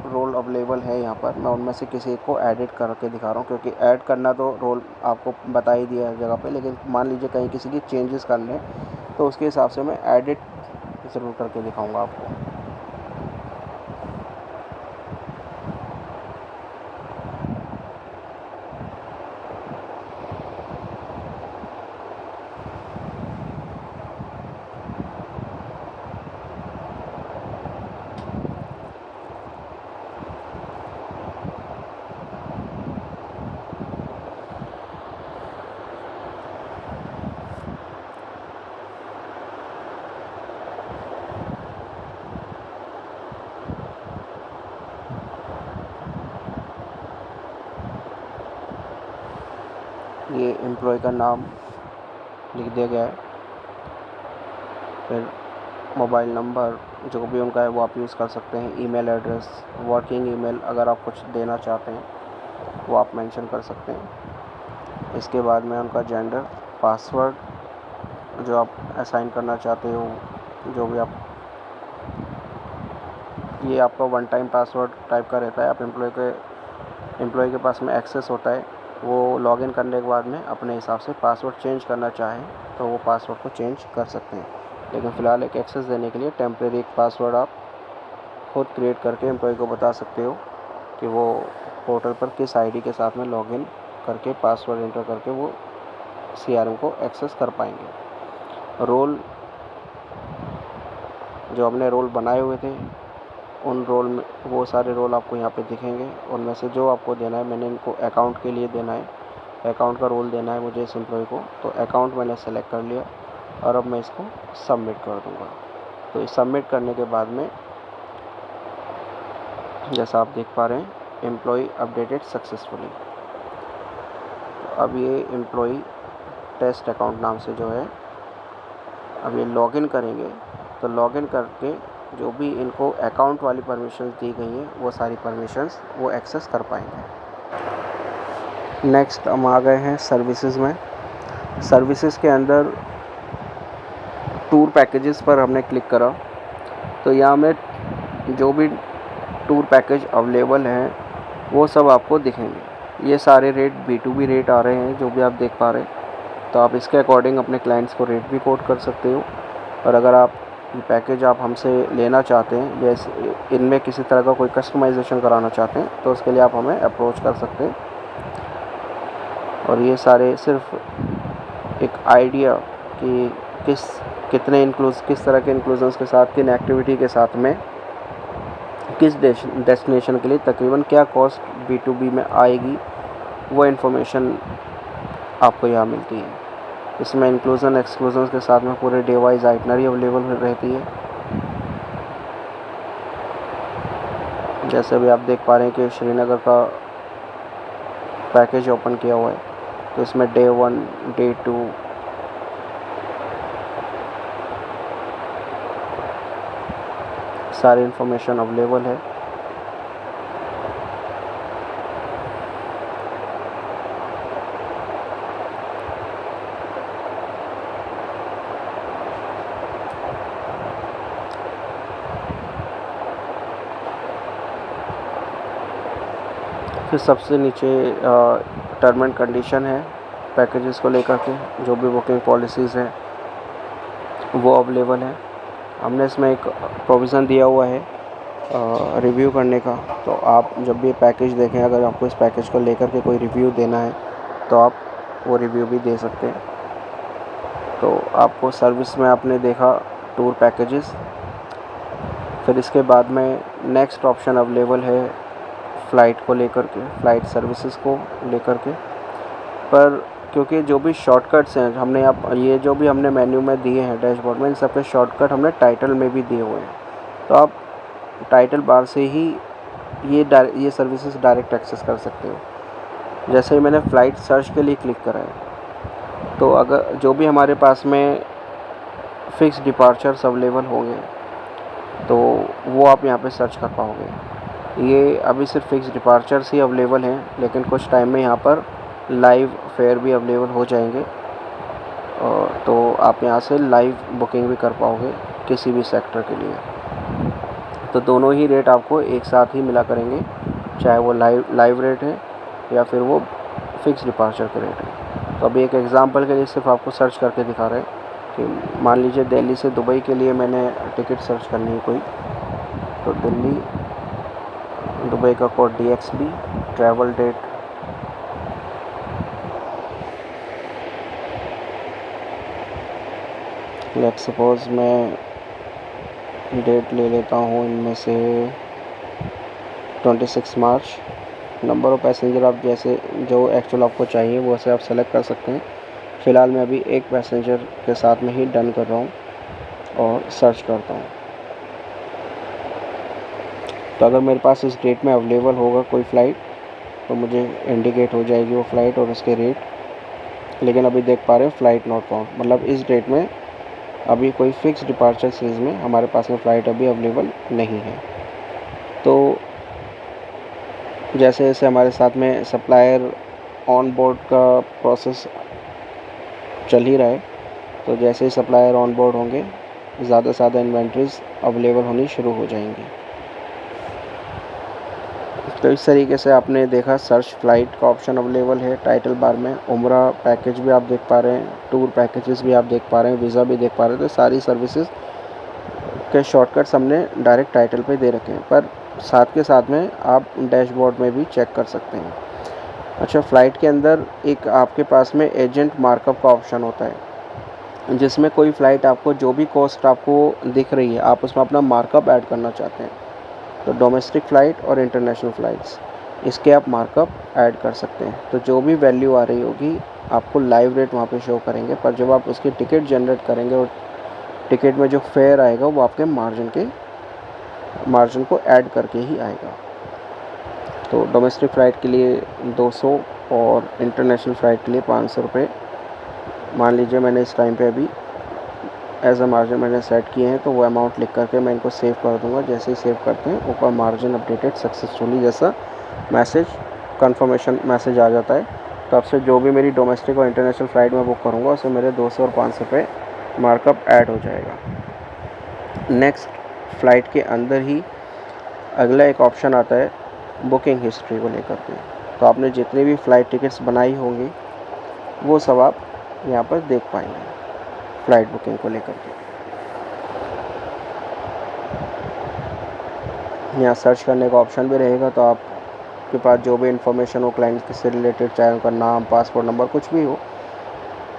रोल अवेलेबल है यहाँ पर, मैं उनमें से किसी एक को एडिट करके दिखा रहा हूँ, क्योंकि ऐड करना तो रोल आपको बता ही दिया है जगह पे, लेकिन मान लीजिए कहीं किसी की चेंजेस करने हैं तो उसके हिसाब से मैं एडिट ज़रूर करके दिखाऊँगा आपको। ये एम्प्लॉय का नाम लिख दिया गया है। फिर मोबाइल नंबर जो भी उनका है वो आप यूज़ कर सकते हैं। ईमेल एड्रेस, वर्किंग ईमेल अगर आप कुछ देना चाहते हैं वो आप मेंशन कर सकते हैं। इसके बाद में उनका जेंडर, पासवर्ड जो आप असाइन करना चाहते हो, जो भी आप, ये आपका वन टाइम पासवर्ड टाइप का रहता है। आप एम्प्लॉय के पास में एक्सेस होता है, वो लॉगिन करने के बाद में अपने हिसाब से पासवर्ड चेंज करना चाहें तो वो पासवर्ड को चेंज कर सकते हैं। लेकिन फ़िलहाल एक एक्सेस देने के लिए टेम्परेरी एक पासवर्ड आप खुद क्रिएट करके एम्प्लॉय को बता सकते हो कि वो पोर्टल पर किस आईडी के साथ में लॉगिन करके पासवर्ड एंटर करके वो सीआरएम को एक्सेस कर पाएंगे। रोल जो हमने रोल बनाए हुए थे उन रोल में वो सारे रोल आपको यहाँ पे दिखेंगे। उनमें से जो आपको देना है, मैंने इनको अकाउंट के लिए देना है, अकाउंट का रोल देना है मुझे इस एम्प्लॉय को, तो अकाउंट मैंने सेलेक्ट कर लिया और अब मैं इसको सबमिट कर दूँगा। तो इस सबमिट करने के बाद में जैसा आप देख पा रहे हैं एम्प्लॉय अपडेटेड सक्सेसफुली। अब ये एम्प्लॉय टेस्ट अकाउंट नाम से जो है अब ये लॉगिन करेंगे, तो लॉगिन करके जो भी इनको अकाउंट वाली परमिशंस दी गई हैं वो सारी परमिशंस वो एक्सेस कर पाएंगे। नेक्स्ट हम आ गए हैं सर्विसेज में। सर्विसेज के अंदर टूर पैकेजेस पर हमने क्लिक करा तो यहाँ में जो भी टूर पैकेज अवेलेबल हैं वो सब आपको दिखेंगे। ये सारे रेट B2B रेट आ रहे हैं जो भी आप देख पा रहे हैं, तो आप इसके अकॉर्डिंग अपने क्लाइंट्स को रेट भी कोट कर सकते हो। और अगर आप पैकेज आप हमसे लेना चाहते हैं या इनमें किसी तरह का कोई कस्टमाइजेशन कराना चाहते हैं तो उसके लिए आप हमें अप्रोच कर सकते हैं। और ये सारे सिर्फ एक आइडिया कि किस तरह के इंक्लूजन्स के साथ, किन एक्टिविटी के साथ में, किस डेस्टिनेशन के लिए तकरीबन क्या कॉस्ट B2B में आएगी, वो इन्फॉर्मेशन आपको यहाँ मिलती है। इसमें इंक्लूजन एक्सक्लूजन के साथ में पूरे डे वाइज आइटनरी अवेलेबल रहती है। जैसे अभी आप देख पा रहे हैं कि श्रीनगर का पैकेज ओपन किया हुआ है, तो इसमें डे 1, डे 2, सारी इन्फॉर्मेशन अवेलेबल है। फिर सबसे नीचे टर्म एंड कंडीशन है पैकेजेस को लेकर के, जो भी बुकिंग पॉलिसीज़ हैं वो अवेलेबल है। हमने इसमें एक प्रोविज़न दिया हुआ है रिव्यू करने का, तो आप जब भी पैकेज देखें, अगर आपको इस पैकेज को लेकर के कोई रिव्यू देना है तो आप वो रिव्यू भी दे सकते हैं। तो आपको सर्विस में आपने देखा टूर पैकेजेस, फिर इसके बाद में नेक्स्ट ऑप्शन अवेलेबल है फ़्लाइट को लेकर के, फ़्लाइट सर्विसेज को लेकर के। पर क्योंकि जो भी शॉर्टकट्स हैं हमने ये जो भी हमने मेन्यू में दिए हैं डैशबोर्ड में, इन सब के शॉर्टकट हमने टाइटल में भी दिए हुए हैं, तो आप टाइटल बार से ही ये सर्विसेज डायरेक्ट एक्सेस कर सकते हो। जैसे ही मैंने फ़्लाइट सर्च के लिए क्लिक करा है, तो अगर जो भी हमारे पास में फ़िक्स डिपार्चर्स अवेलेबल होंगे तो वो आप यहाँ पे सर्च कर पाओगे। ये अभी सिर्फ फ़िक्स डिपार्चर्स ही अवेलेबल हैं, लेकिन कुछ टाइम में यहाँ पर लाइव फेयर भी अवेलेबल हो जाएंगे, तो आप यहाँ से लाइव बुकिंग भी कर पाओगे किसी भी सेक्टर के लिए। तो दोनों ही रेट आपको एक साथ ही मिला करेंगे, चाहे वो लाइव रेट है या फिर वो फ़िक्स डिपार्चर के रेट है। तो अभी एक एग्ज़ाम्पल के लिए सिर्फ आपको सर्च करके दिखा रहे हैं कि मान लीजिए दिल्ली से दुबई के लिए मैंने टिकट सर्च करनी है कोई, तो दिल्ली दुबई का code DXB, travel date let's suppose मैं डेट ले लेता हूँ इनमें से 26 मार्च। नंबर ऑफ़ पैसेंजर आप जैसे जो एक्चुअल आपको चाहिए वो से आप सेलेक्ट कर सकते हैं। फ़िलहाल मैं अभी एक पैसेंजर के साथ में ही डन कर रहा हूँ और सर्च करता हूँ। तो अगर मेरे पास इस डेट में अवेलेबल होगा कोई फ़्लाइट तो मुझे इंडिकेट हो जाएगी वो फ़्लाइट और उसके रेट। लेकिन अभी देख पा रहे हैं फ़्लाइट नॉट फाउंड, मतलब इस डेट में अभी कोई फ़िक्स डिपार्चर सीरीज़ में हमारे पास में फ़्लाइट अभी अवेलेबल नहीं है। तो जैसे जैसे हमारे साथ में सप्लायर ऑन बोर्ड का प्रोसेस चल ही रहा है, तो जैसे ही सप्लायर ऑन बोर्ड होंगे ज़्यादा से ज़्यादा इन्वेंट्रीज़ अवेलेबल होनी शुरू हो जाएंगी। तो इस तरीके से आपने देखा सर्च फ़्लाइट का ऑप्शन अवेलेबल है टाइटल बार में। उम्रा पैकेज भी आप देख पा रहे हैं, टूर पैकेजेस भी आप देख पा रहे हैं, वीज़ा भी देख पा रहे हैं। तो सारी सर्विसेज के शॉर्टकट्स हमने डायरेक्ट टाइटल पे दे रखे हैं, पर साथ के साथ में आप डैशबोर्ड में भी चेक कर सकते हैं। अच्छा, फ़्लाइट के अंदर एक आपके पास में एजेंट मार्कअप का ऑप्शन होता है, जिसमें कोई फ़्लाइट आपको जो भी कॉस्ट आपको दिख रही है आप उसमें अपना मार्कअप ऐड करना चाहते हैं, तो डोमेस्टिक फ़्लाइट और इंटरनेशनल फ़्लाइट्स इसके आप मार्कअप ऐड कर सकते हैं। तो जो भी वैल्यू आ रही होगी आपको लाइव रेट वहाँ पे शो करेंगे, पर जब आप उसकी टिकट जनरेट करेंगे और टिकट में जो फेयर आएगा वो आपके मार्जिन को ऐड करके ही आएगा। तो डोमेस्टिक फ़्लाइट के लिए 200 और इंटरनेशनल फ़्लाइट के लिए 500 रुपये मान लीजिए मैंने इस टाइम पे अभी एज अ मार्जिन मैंने सेट किए हैं, तो वो अमाउंट लिख करके मैं इनको सेव कर दूंगा। जैसे ही सेव करते हैं ऊपर मार्जिन अपडेटेड सक्सेसफुली जैसा मैसेज कंफर्मेशन मैसेज आ जाता है, तो आपसे जो भी मेरी डोमेस्टिक और इंटरनेशनल फ़्लाइट में बुक करूँगा उसमें मेरे 200 और 500 रुपये मार्कअप ऐड हो जाएगा। नेक्स्ट फ़्लाइट के अंदर ही अगला एक ऑप्शन आता है बुकिंग हिस्ट्री को लेकर के। तो आपने जितनी भी फ़्लाइट टिकट्स बनाई होंगी वो सब आप यहाँ पर देख पाएंगे फ़्लाइट बुकिंग को लेकर के। यहाँ सर्च करने का ऑप्शन भी रहेगा, तो आपके पास जो भी इन्फॉर्मेशन हो क्लाइंट से रिलेटेड, चाहे उनका नाम, पासपोर्ट नंबर, कुछ भी हो,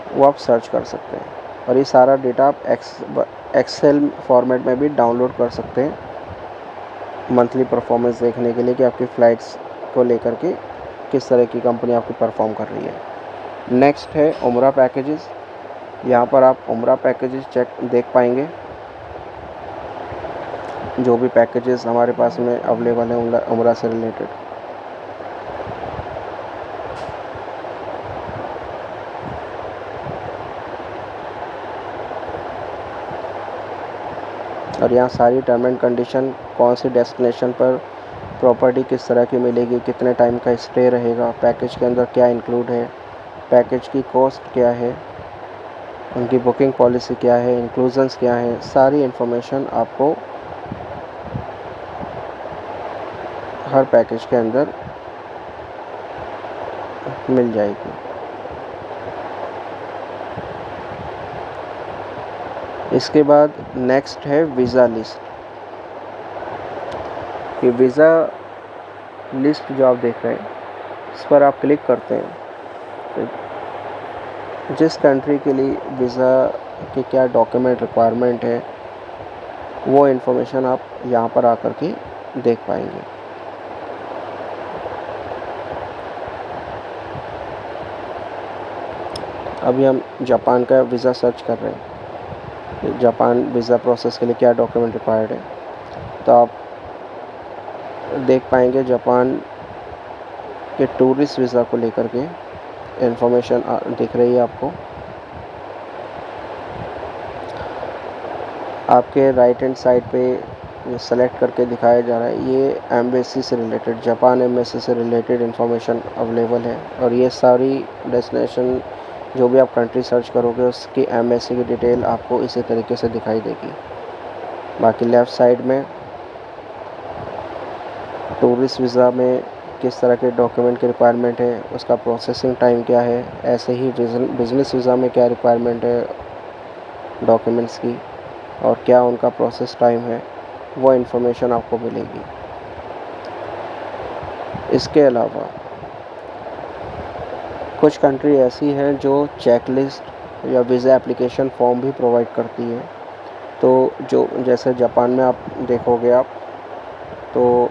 वो आप सर्च कर सकते हैं। और ये सारा डेटा आप एक्सेल फॉर्मेट में भी डाउनलोड कर सकते हैं मंथली परफॉर्मेंस देखने के लिए कि आपकी फ़्लाइट्स को लेकर के किस तरह की कंपनी आपकी परफॉर्म कर रही है। नेक्स्ट है उम्रा पैकेजेस। यहाँ पर आप उम्रा पैकेजेस देख पाएंगे। जो भी पैकेजेस हमारे पास में अवेलेबल हैं उम्रा से रिलेटेड। और यहाँ सारी टर्म एंड कंडीशन, कौन सी डेस्टिनेशन पर प्रॉपर्टी किस तरह की मिलेगी, कितने टाइम का स्टे रहेगा, पैकेज के अंदर क्या इंक्लूड है, पैकेज की कॉस्ट क्या है, उनकी बुकिंग पॉलिसी क्या है, इंक्लूजन्स क्या है, सारी इन्फॉर्मेशन आपको हर पैकेज के अंदर मिल जाएगी। इसके बाद नेक्स्ट है वीज़ा लिस्ट। ये वीज़ा लिस्ट जो आप देख रहे हैं, इस पर आप क्लिक करते हैं तो जिस कंट्री के लिए वीज़ा के क्या डॉक्यूमेंट रिक्वायरमेंट है वो इन्फॉर्मेशन आप यहाँ पर आकर के देख पाएंगे। अभी हम जापान का वीज़ा सर्च कर रहे हैं। जापान वीज़ा प्रोसेस के लिए क्या डॉक्यूमेंट रिक्वायर्ड है, तो आप देख पाएंगे जापान के टूरिस्ट वीज़ा को लेकर के इन्फॉर्मेशन दिख रही है आपको। आपके राइट हैंड साइड पे सेलेक्ट करके दिखाया जा रहा है, ये एम्बेसी से रिलेटेड, जापान एम्बेसी से रिलेटेड इन्फॉर्मेशन अवेलेबल है। और ये सारी डेस्टिनेशन जो भी आप कंट्री सर्च करोगे उसकी एम्बेसी की डिटेल आपको इसी तरीके से दिखाई देगी। बाकी लेफ़्ट साइड में टूरिस्ट वीज़ा में किस तरह के डॉक्यूमेंट की रिक्वायरमेंट है, उसका प्रोसेसिंग टाइम क्या है, ऐसे ही बिज़नेस वीज़ा में क्या रिक्वायरमेंट है डॉक्यूमेंट्स की और क्या उनका प्रोसेस टाइम है, वो इन्फॉर्मेशन आपको मिलेगी। इसके अलावा कुछ कंट्री ऐसी हैं जो चेकलिस्ट या वीज़ा एप्लीकेशन फॉर्म भी प्रोवाइड करती है। तो जो जैसे जापान में आप देखोगे आप तो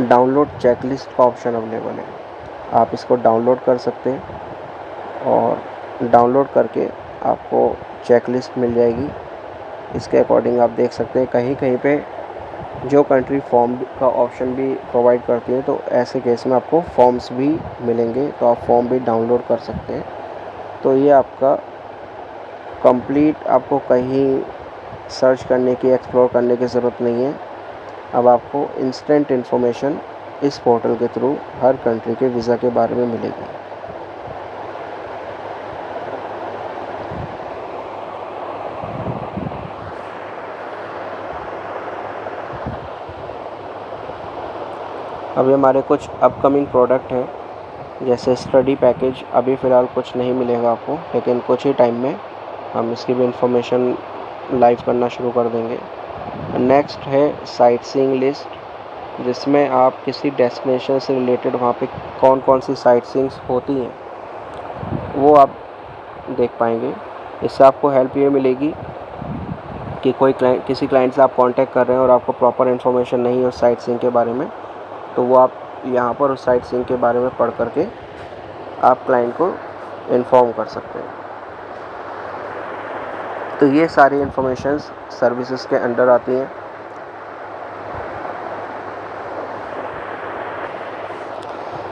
डाउनलोड चेकलिस्ट का ऑप्शन अवेलेबल है। आप इसको डाउनलोड कर सकते हैं और डाउनलोड करके आपको चेकलिस्ट मिल जाएगी। इसके अकॉर्डिंग आप देख सकते हैं कहीं कहीं पे जो कंट्री फॉर्म का ऑप्शन भी प्रोवाइड करती है, तो ऐसे केस में आपको फॉर्म्स भी मिलेंगे, तो आप फॉर्म भी डाउनलोड कर सकते हैं। तो ये आपका कंप्लीट, आपको कहीं सर्च करने की, एक्सप्लोर करने की ज़रूरत नहीं है। अब आपको इंस्टेंट इन्फॉर्मेशन इस पोर्टल के थ्रू हर कंट्री के वीज़ा के बारे में मिलेगी। अभी हमारे कुछ अपकमिंग प्रोडक्ट हैं, जैसे स्टडी पैकेज। अभी फ़िलहाल कुछ नहीं मिलेगा आपको, लेकिन कुछ ही टाइम में हम इसकी भी इंफॉर्मेशन लाइव करना शुरू कर देंगे। नेक्स्ट है साइट सीइंग लिस्ट, जिसमें आप किसी डेस्टिनेशन से रिलेटेड वहाँ पे कौन कौन सी साइट सीइंग्स होती हैं वो आप देख पाएंगे। इससे आपको हेल्प ये मिलेगी कि किसी क्लाइंट से आप कांटेक्ट कर रहे हैं और आपको प्रॉपर इन्फॉर्मेशन नहीं है उस साइट सीइंग के बारे में, तो वो आप यहाँ पर उस साइट सीइंग के बारे में पढ़ करके आप क्लाइंट को इन्फॉर्म कर सकते हैं। तो ये सारी इन्फॉर्मेशंस सर्विसेज के अंडर आती हैं।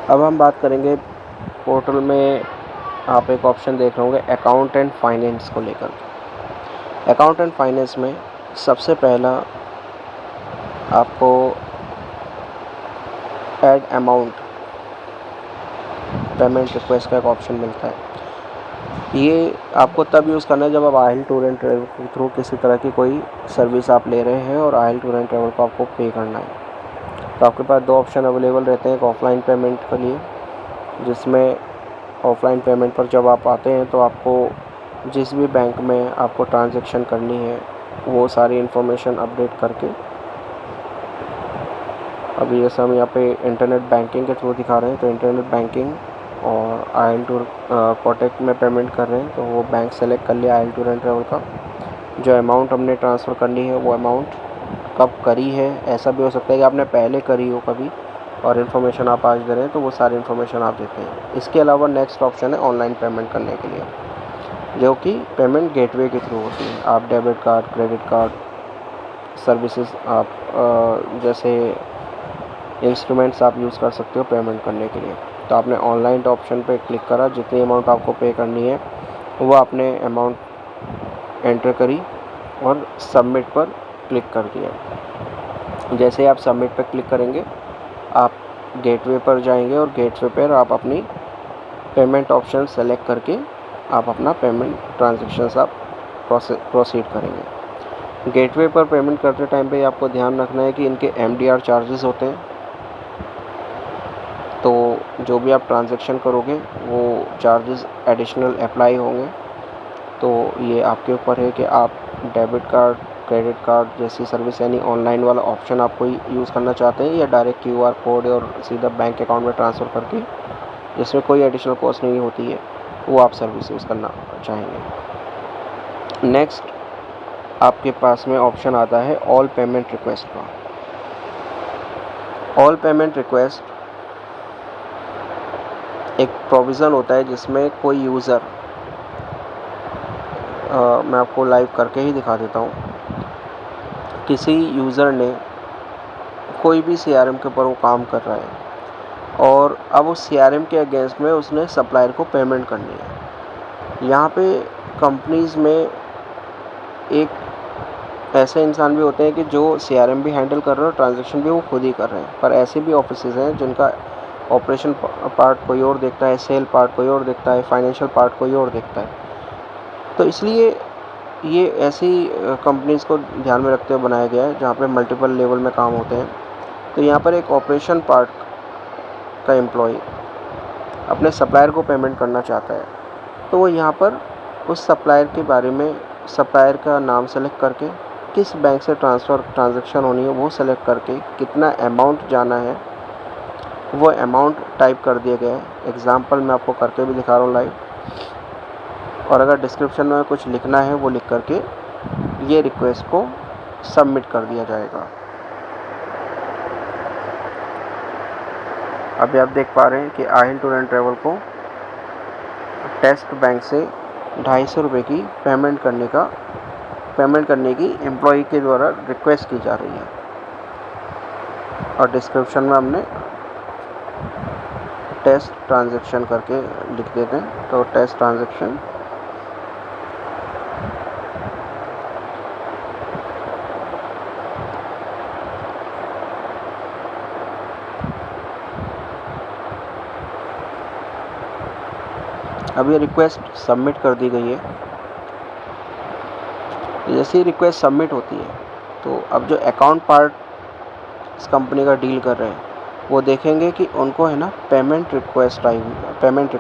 अब हम बात करेंगे पोर्टल में आप एक ऑप्शन देख रहे होंगे अकाउंट एंड फाइनेंस को लेकर। अकाउंट एंड फाइनेंस में सबसे पहला आपको ऐड अमाउंट पेमेंट रिक्वेस्ट का एक ऑप्शन मिलता है। ये आपको तब यूज़ करना है जब आप आहिल टूर एंड ट्रैवल के थ्रू किसी तरह की कोई सर्विस आप ले रहे हैं और आहिल टूर एंड ट्रैवल को आपको पे करना है। तो आपके पास दो ऑप्शन अवेलेबल रहते हैं, एक ऑफलाइन पेमेंट के लिए, जिसमें ऑफलाइन पेमेंट पर जब आप आते हैं तो आपको जिस भी बैंक में आपको ट्रांजैक्शन करनी है वो सारी इन्फॉर्मेशन अपडेट करके, अभी जैसे हम यहाँ पे इंटरनेट बैंकिंग के थ्रू दिखा रहे हैं, तो इंटरनेट बैंकिंग और आयल टूर कोटक में पेमेंट कर रहे हैं तो वो बैंक सेलेक्ट कर लिया आयल टूर एंड ट्रैवल का। जो अमाउंट हमने ट्रांसफ़र करनी है वो अमाउंट कब करी है, ऐसा भी हो सकता है कि आपने पहले करी हो कभी और इन्फॉर्मेशन आप आज दे रहे हैं तो वो सारी इन्फॉर्मेशन आप देते हैं। इसके अलावा नेक्स्ट ऑप्शन है ऑनलाइन पेमेंट करने के लिए, जो कि पेमेंट गेटवे के थ्रू होती है। आप debit card, credit card services आप जैसे इंस्ट्रूमेंट्स आप यूज़ कर सकते हो पेमेंट करने के लिए। तो आपने ऑनलाइन ऑप्शन पे क्लिक करा, जितनी अमाउंट आपको पे करनी है वो आपने अमाउंट एंटर करी और सबमिट पर क्लिक कर दिया। जैसे आप सबमिट पर क्लिक करेंगे आप गेटवे पर जाएंगे और गेटवे पर आप अपनी पेमेंट ऑप्शन सेलेक्ट करके आप अपना पेमेंट ट्रांजेक्शन्स आप प्रोसीड करेंगे। गेटवे पर पेमेंट करते टाइम पे आपको ध्यान रखना है कि इनके MDR चार्जेस होते हैं, तो जो भी आप ट्रांज़ैक्शन करोगे वो चार्जेस एडिशनल अप्लाई होंगे। तो ये आपके ऊपर है कि आप डेबिट कार्ड, क्रेडिट कार्ड जैसी सर्विस यानी ऑनलाइन वाला ऑप्शन आपको यूज़ करना चाहते हैं या डायरेक्ट QR कोड और सीधा बैंक अकाउंट में ट्रांसफ़र करके, जिसमें कोई एडिशनल कॉस्ट नहीं होती है, वो आप सर्विस यूज़ करना चाहेंगे। नेक्स्ट आपके पास में ऑप्शन आता है ऑल पेमेंट रिक्वेस्ट का। ऑल पेमेंट रिक्वेस्ट एक प्रोविज़न होता है जिसमें कोई यूज़र, मैं आपको लाइव करके ही दिखा देता हूँ। किसी यूज़र ने कोई भी CRM के ऊपर वो काम कर रहा है और अब उस CRM के अगेंस्ट में उसने सप्लायर को पेमेंट करनी है। यहाँ पे कंपनीज़ में एक ऐसे इंसान भी होते हैं कि जो CRM भी हैंडल कर रहे हैं और ट्रांजैक्शन भी वो खुद ही कर रहे हैं, पर ऐसे भी ऑफिसेज़ हैं जिनका ऑपरेशन पार्ट कोई और देखता है, सेल पार्ट कोई और देखता है, फाइनेंशियल पार्ट कोई और देखता है। तो इसलिए ये ऐसी कंपनीज़ को ध्यान में रखते हुए बनाया गया है जहाँ पे मल्टीपल लेवल में काम होते हैं। तो यहाँ पर एक ऑपरेशन पार्ट का एम्प्लॉय अपने सप्लायर को पेमेंट करना चाहता है, तो वो यहाँ पर उस सप्लायर के बारे में, सप्लायर का नाम सेलेक्ट करके, किस बैंक से ट्रांज़ैक्शन होनी है वो सेलेक्ट करके, कितना अमाउंट जाना है वो अमाउंट टाइप कर दिया गया है। एग्ज़ाम्पल मैं आपको करके भी दिखा रहा हूँ लाइव। और अगर डिस्क्रिप्शन में कुछ लिखना है वो लिख करके ये रिक्वेस्ट को सबमिट कर दिया जाएगा। अभी आप देख पा रहे हैं कि आहिल टूर एंड ट्रैवल को टेस्ट बैंक से 250 रुपये की पेमेंट करने की एम्प्लॉय के द्वारा रिक्वेस्ट की जा रही है। और डिस्क्रिप्शन में हमने टेस्ट ट्रांजैक्शन करके लिख देते हैं, तो टेस्ट ट्रांजैक्शन अब ये रिक्वेस्ट सबमिट कर दी गई है। जैसे ही रिक्वेस्ट सबमिट होती है तो अब जो अकाउंट पार्ट इस कंपनी का डील कर रहे हैं वो देखेंगे कि उनको है ना पेमेंट रिक्वेस्ट आई हुई। पेमेंट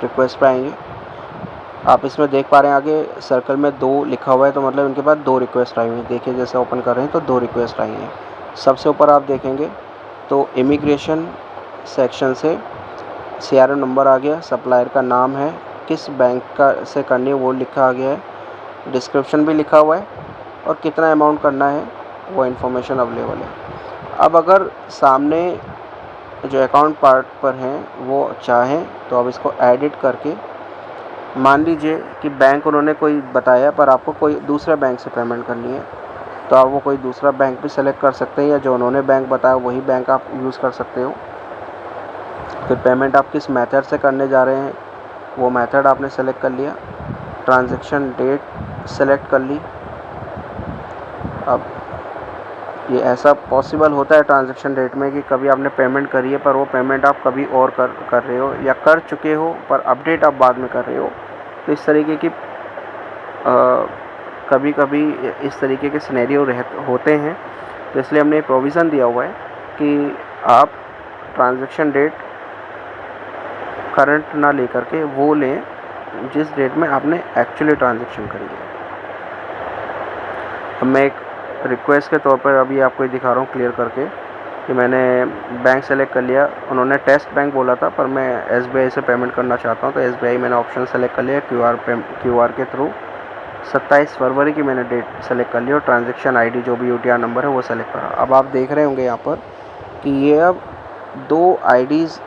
रिक्वेस्ट पे आएंगे। आप इसमें देख पा रहे हैं आगे सर्कल में 2 लिखा हुआ है, तो मतलब इनके पास 2 रिक्वेस्ट आई हुई हैं। देखिए जैसे ओपन कर रहे हैं तो 2 रिक्वेस्ट आई हैं। सबसे ऊपर आप देखेंगे तो इमिग्रेशन सेक्शन से CRM नंबर आ गया, सप्लायर का नाम है, किस बैंक का से करनी है वो लिखा आ गया है, डिस्क्रिप्शन भी लिखा हुआ है और कितना अमाउंट करना है वो इन्फॉर्मेशन अवेलेबल है। अब अगर सामने जो अकाउंट पार्ट पर हैं वो चाहें तो अब इसको एडिट करके, मान लीजिए कि बैंक उन्होंने कोई बताया पर आपको कोई दूसरे बैंक से पेमेंट करनी है, तो आप वो कोई दूसरा बैंक भी सेलेक्ट कर सकते हैं या जो उन्होंने बैंक बताया वही बैंक आप यूज़ कर सकते हो। फिर पेमेंट आप किस मेथड से करने जा रहे हैं वो मेथड आपने सेलेक्ट कर लिया, ट्रांजैक्शन डेट सेलेक्ट कर ली। अब ये ऐसा पॉसिबल होता है ट्रांजैक्शन डेट में कि कभी आपने पेमेंट करी है पर वो पेमेंट आप कभी और कर रहे हो या कर चुके हो पर अपडेट आप बाद में कर रहे हो। तो इस तरीके की कभी कभी इस तरीके के सिनेरियो होते हैं। तो इसलिए हमने प्रोविज़न दिया हुआ है कि आप ट्रांजैक्शन डेट करंट ना लेकर के वो लें जिस डेट में आपने एक्चुअली ट्रांजैक्शन करी है। अब मैं एक रिक्वेस्ट के तौर पर अभी आपको दिखा रहा हूँ क्लियर करके कि मैंने बैंक सेलेक्ट कर लिया। उन्होंने टेस्ट बैंक बोला था, पर मैं SBI से पेमेंट करना चाहता हूँ, तो SBI मैंने ऑप्शन सेलेक्ट कर लिया। QR के थ्रू 27 फरवरी की मैंने डेट सेलेक्ट कर ली और ट्रांजैक्शन ID जो भी UTR नंबर है वो सेलेक्ट करा। अब आप देख रहे होंगे यहाँ पर कि ये अब 2 IDs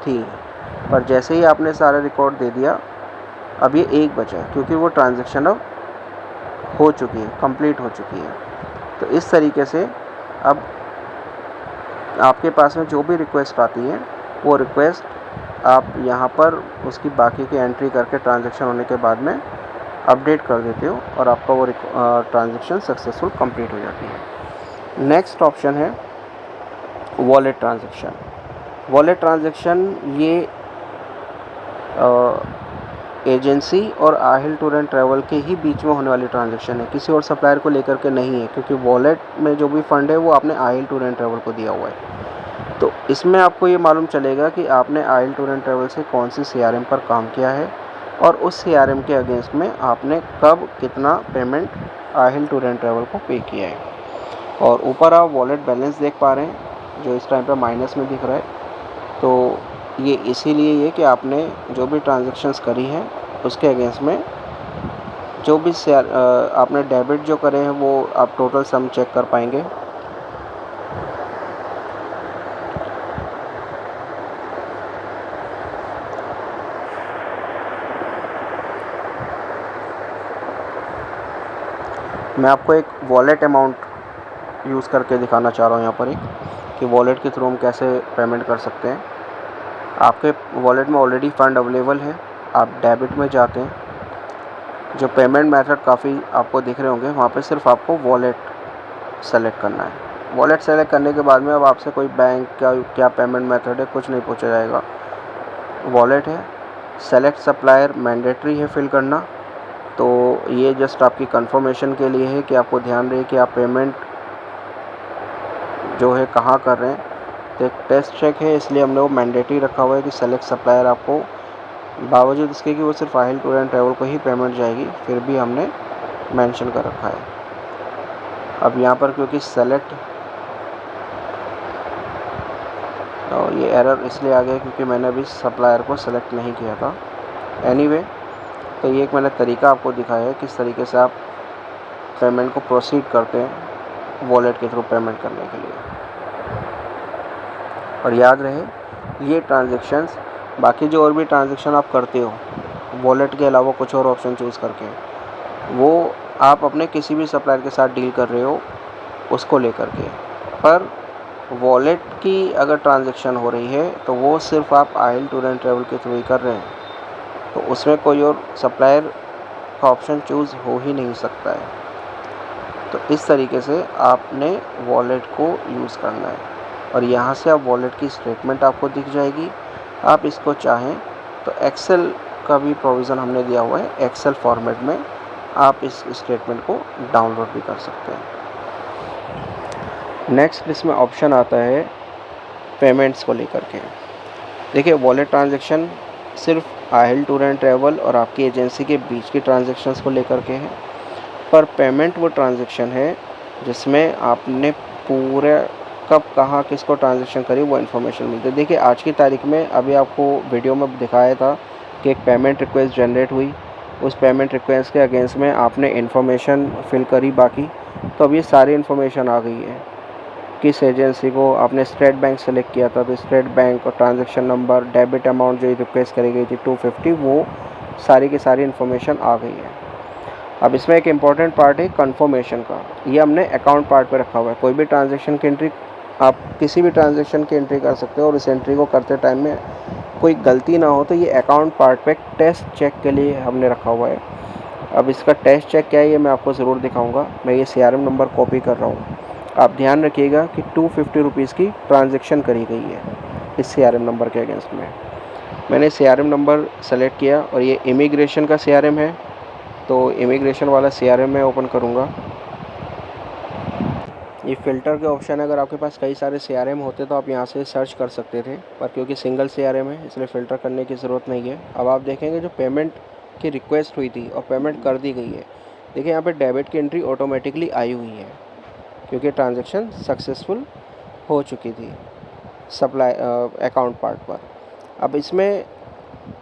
थी, पर जैसे ही आपने सारा रिकॉर्ड दे दिया, अब ये एक बचा है, क्योंकि वो ट्रांजैक्शन अब हो चुकी है, कंप्लीट हो चुकी है। तो इस तरीके से अब आपके पास में जो भी रिक्वेस्ट आती है, वो रिक्वेस्ट आप यहाँ पर उसकी बाकी की एंट्री करके ट्रांजैक्शन होने के बाद में अपडेट कर देते हो और आपका वो ट्रांजैक्शन सक्सेसफुल कंप्लीट हो जाती है। नेक्स्ट ऑप्शन है वॉलेट ट्रांजैक्शन। वॉलेट ट्रांजैक्शन ये एजेंसी और आहिल टूर एंड ट्रैवल के ही बीच में होने वाली ट्रांजैक्शन है, किसी और सप्लायर को लेकर के नहीं है, क्योंकि वॉलेट में जो भी फ़ंड है वो आपने आहिल टूर एंड ट्रैवल को दिया हुआ है। तो इसमें आपको ये मालूम चलेगा कि आपने आहिल टूर एंड ट्रैवल से कौन सी CRM पर काम किया है और उस CRM के अगेंस्ट में आपने कब कितना payment Aahil tour and travel को पे किया है। और ऊपर आप वॉलेट बैलेंस देख पा रहे हैं, जो इस टाइम पर माइनस में दिख रहा है। तो ये इसीलिए ये कि आपने जो भी ट्रांजैक्शंस करी हैं उसके अगेंस्ट में जो भी आपने डेबिट जो करे हैं वो आप टोटल सम चेक कर पाएंगे। मैं आपको एक वॉलेट अमाउंट यूज़ करके दिखाना चाह रहा हूँ यहाँ पर कि वॉलेट के थ्रू हम कैसे पेमेंट कर सकते हैं। आपके वॉलेट में ऑलरेडी फ़ंड अवेलेबल है, आप डेबिट में जाते हैं, जो पेमेंट मेथड काफ़ी आपको दिख रहे होंगे, वहाँ पे सिर्फ आपको वॉलेट सेलेक्ट करना है। वॉलेट सेलेक्ट करने के बाद में अब आपसे कोई बैंक क्या पेमेंट मेथड है कुछ नहीं पूछा जाएगा। वॉलेट है, सेलेक्ट सप्लायर मैंडेटरी है फिल करना, तो ये जस्ट आपकी कंफर्मेशन के लिए है कि आपको ध्यान रहे कि आप पेमेंट जो है कहाँ कर रहे हैं। तो एक टेस्ट चेक है, इसलिए हमने वो मैंडेटरी रखा हुआ है कि सेलेक्ट सप्लायर आपको, बावजूद इसके कि वो सिर्फ आहिल टूर एंड ट्रैवल को ही पेमेंट जाएगी, फिर भी हमने मेंशन कर रखा है। अब यहाँ पर क्योंकि सेलेक्ट, और ये एरर इसलिए आ गया क्योंकि मैंने अभी सप्लायर को सेलेक्ट नहीं किया था। एनीवे, तो ये एक मैंने तरीका आपको दिखाया है किस तरीके से आप पेमेंट को प्रोसीड करते हैं वॉलेट के थ्रू पेमेंट करने के लिए। और याद रहे ये ट्रांजैक्शंस, बाकी जो और भी ट्रांजैक्शन आप करते हो वॉलेट के अलावा कुछ और ऑप्शन चूज़ करके, वो आप अपने किसी भी सप्लायर के साथ डील कर रहे हो उसको लेकर के, पर वॉलेट की अगर ट्रांजैक्शन हो रही है तो वो सिर्फ आप आहिल टूर एंड ट्रैवल के थ्रू ही कर रहे हैं, तो उसमें कोई और सप्लायर का ऑप्शन चूज़ हो ही नहीं सकता है। तो इस तरीके से आपने वॉलेट को यूज़ करना है और यहाँ से आप वॉलेट की स्टेटमेंट आपको दिख जाएगी। आप इसको चाहें तो एक्सेल का भी प्रोविज़न हमने दिया हुआ है, एक्सेल फॉर्मेट में आप इस स्टेटमेंट को डाउनलोड भी कर सकते हैं। नेक्स्ट इसमें ऑप्शन आता है पेमेंट्स को लेकर के। देखिए, वॉलेट ट्रांजैक्शन सिर्फ आहिल टूर एंड ट्रैवल और आपकी एजेंसी के बीच की ट्रांजैक्शंस को लेकर के है, पर पेमेंट वो ट्रांजैक्शन है जिसमें आपने पूरे कब कहाँ किसको ट्रांजैक्शन करी वो इन्फॉर्मेशन मिलती है। देखिए, आज की तारीख में अभी आपको वीडियो में दिखाया था कि एक पेमेंट रिक्वेस्ट जनरेट हुई, उस पेमेंट रिक्वेस्ट के अगेंस्ट में आपने इन्फॉर्मेशन फिल करी बाकी, तो अब ये सारी इन्फॉर्मेशन आ गई है। किस एजेंसी को आपने स्टेट बैंक सेलेक्ट किया था, तो स्टेट बैंक और ट्रांजैक्शन नंबर, डेबिट अमाउंट जो रिक्वेस्ट करी गई थी 250, वो सारी की सारी इन्फॉर्मेशन आ गई है। अब इसमें एक इम्पॉर्टेंट पार्ट है कंफर्मेशन का, ये हमने अकाउंट पार्ट पे रखा हुआ है। कोई भी ट्रांजैक्शन की एंट्री, आप किसी भी ट्रांजैक्शन की एंट्री कर सकते हो और इस एंट्री को करते टाइम में कोई गलती ना हो, तो ये अकाउंट पार्ट पे टेस्ट चेक के लिए हमने रखा हुआ है। अब इसका टेस्ट चेक क्या है ये मैं आपको ज़रूर दिखाऊंगा। मैं ये CRM नंबर कॉपी कर रहा हूँ, आप ध्यान रखिएगा कि 250 रुपीज़ की ट्रांजैक्शन करी गई है इस CRM नंबर के अगेंस्ट में। मैंने CRM नंबर सेलेक्ट किया और ये इमिग्रेशन का CRM है, तो इमिग्रेशन वाला CRM मैं ओपन करूँगा। ये फ़िल्टर के ऑप्शन है, अगर आपके पास कई सारे CRM होते तो आप यहाँ से सर्च कर सकते थे, पर क्योंकि सिंगल CRM है इसलिए फ़िल्टर करने की ज़रूरत नहीं है। अब आप देखेंगे जो पेमेंट की रिक्वेस्ट हुई थी और पेमेंट कर दी गई है, देखिए यहाँ पे डेबिट की एंट्री ऑटोमेटिकली आई हुई है क्योंकि ट्रांजैक्शन सक्सेसफुल हो चुकी थी सप्लाई अकाउंट पार्ट पर। अब इसमें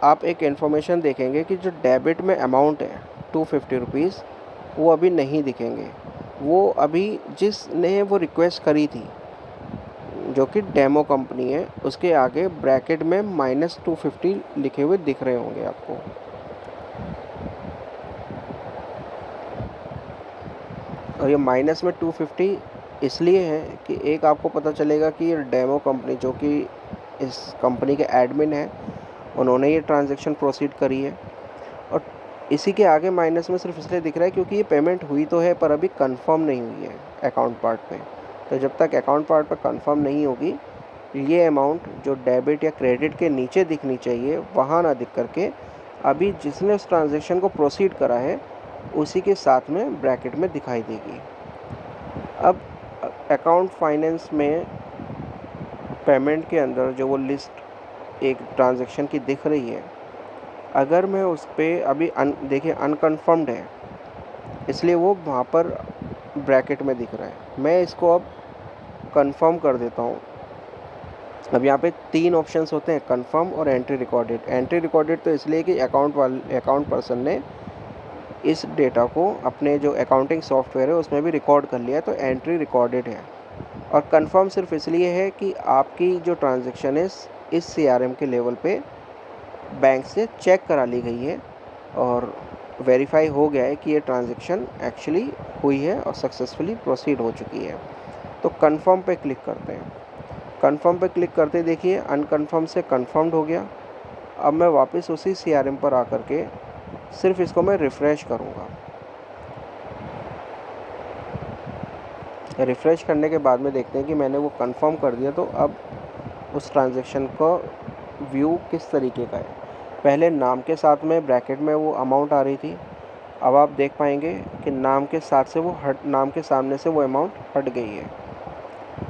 आप एक इन्फॉर्मेशन देखेंगे कि जो डेबिट में अमाउंट है 250 रुपीज़, वो अभी नहीं दिखेंगे। वो अभी जिसने वो रिक्वेस्ट करी थी, जो कि डेमो कंपनी है, उसके आगे ब्रैकेट में -250 लिखे हुए दिख रहे होंगे आपको। और ये माइनस में 250 इसलिए है कि एक आपको पता चलेगा कि ये डेमो कंपनी, जो कि इस कंपनी के एडमिन है, उन्होंने ये ट्रांजैक्शन प्रोसीड करी है। और इसी के आगे माइनस में सिर्फ इसलिए दिख रहा है क्योंकि ये पेमेंट हुई तो है पर अभी कंफर्म नहीं हुई है अकाउंट पार्ट पे। तो जब तक अकाउंट पार्ट पे कंफर्म नहीं होगी, ये अमाउंट जो डेबिट या क्रेडिट के नीचे दिखनी चाहिए वहाँ ना दिख करके अभी जिसने उस ट्रांजैक्शन को प्रोसीड करा है उसी के साथ में ब्रैकेट में दिखाई देगी। अब अकाउंट फाइनेंस में पेमेंट के अंदर जो वो लिस्ट एक ट्रांजैक्शन की दिख रही है, अगर मैं उस पर अभी देखिए अनकन्फर्म्ड है, इसलिए वो वहाँ पर ब्रैकेट में दिख रहा है। मैं इसको अब कंफर्म कर देता हूँ। अब यहाँ पे 3 ऑप्शंस होते हैं, कंफर्म और एंट्री रिकॉर्डेड। एंट्री रिकॉर्डेड तो इसलिए कि अकाउंट पर्सन ने इस डेटा को अपने जो अकाउंटिंग सॉफ्टवेयर है उसमें भी रिकॉर्ड कर लिया है, तो एंट्री रिकॉर्डेड है। और कंफर्म सिर्फ इसलिए है कि आपकी जो ट्रांजैक्शन है इस सीआरएम के लेवल पे बैंक से चेक करा ली गई है और वेरीफाई हो गया है कि ये ट्रांजैक्शन एक्चुअली हुई है और सक्सेसफुली प्रोसीड हो चुकी है। तो कंफर्म पे क्लिक करते हैं। कंफर्म पे क्लिक करते देखिए अनकन्फर्म से कंफर्म्ड हो गया। अब मैं वापस उसी सीआरएम पर आकर के सिर्फ इसको मैं रिफ़्रेश करूँगा। रिफ़्रेश करने के बाद में देखते हैं कि मैंने वो कंफर्म कर दिया। तो अब उस ट्रांजैक्शन का व्यू किस तरीके का है। पहले नाम के साथ में ब्रैकेट में वो अमाउंट आ रही थी, अब आप देख पाएंगे कि नाम के साथ से नाम के सामने से वो अमाउंट हट गई है।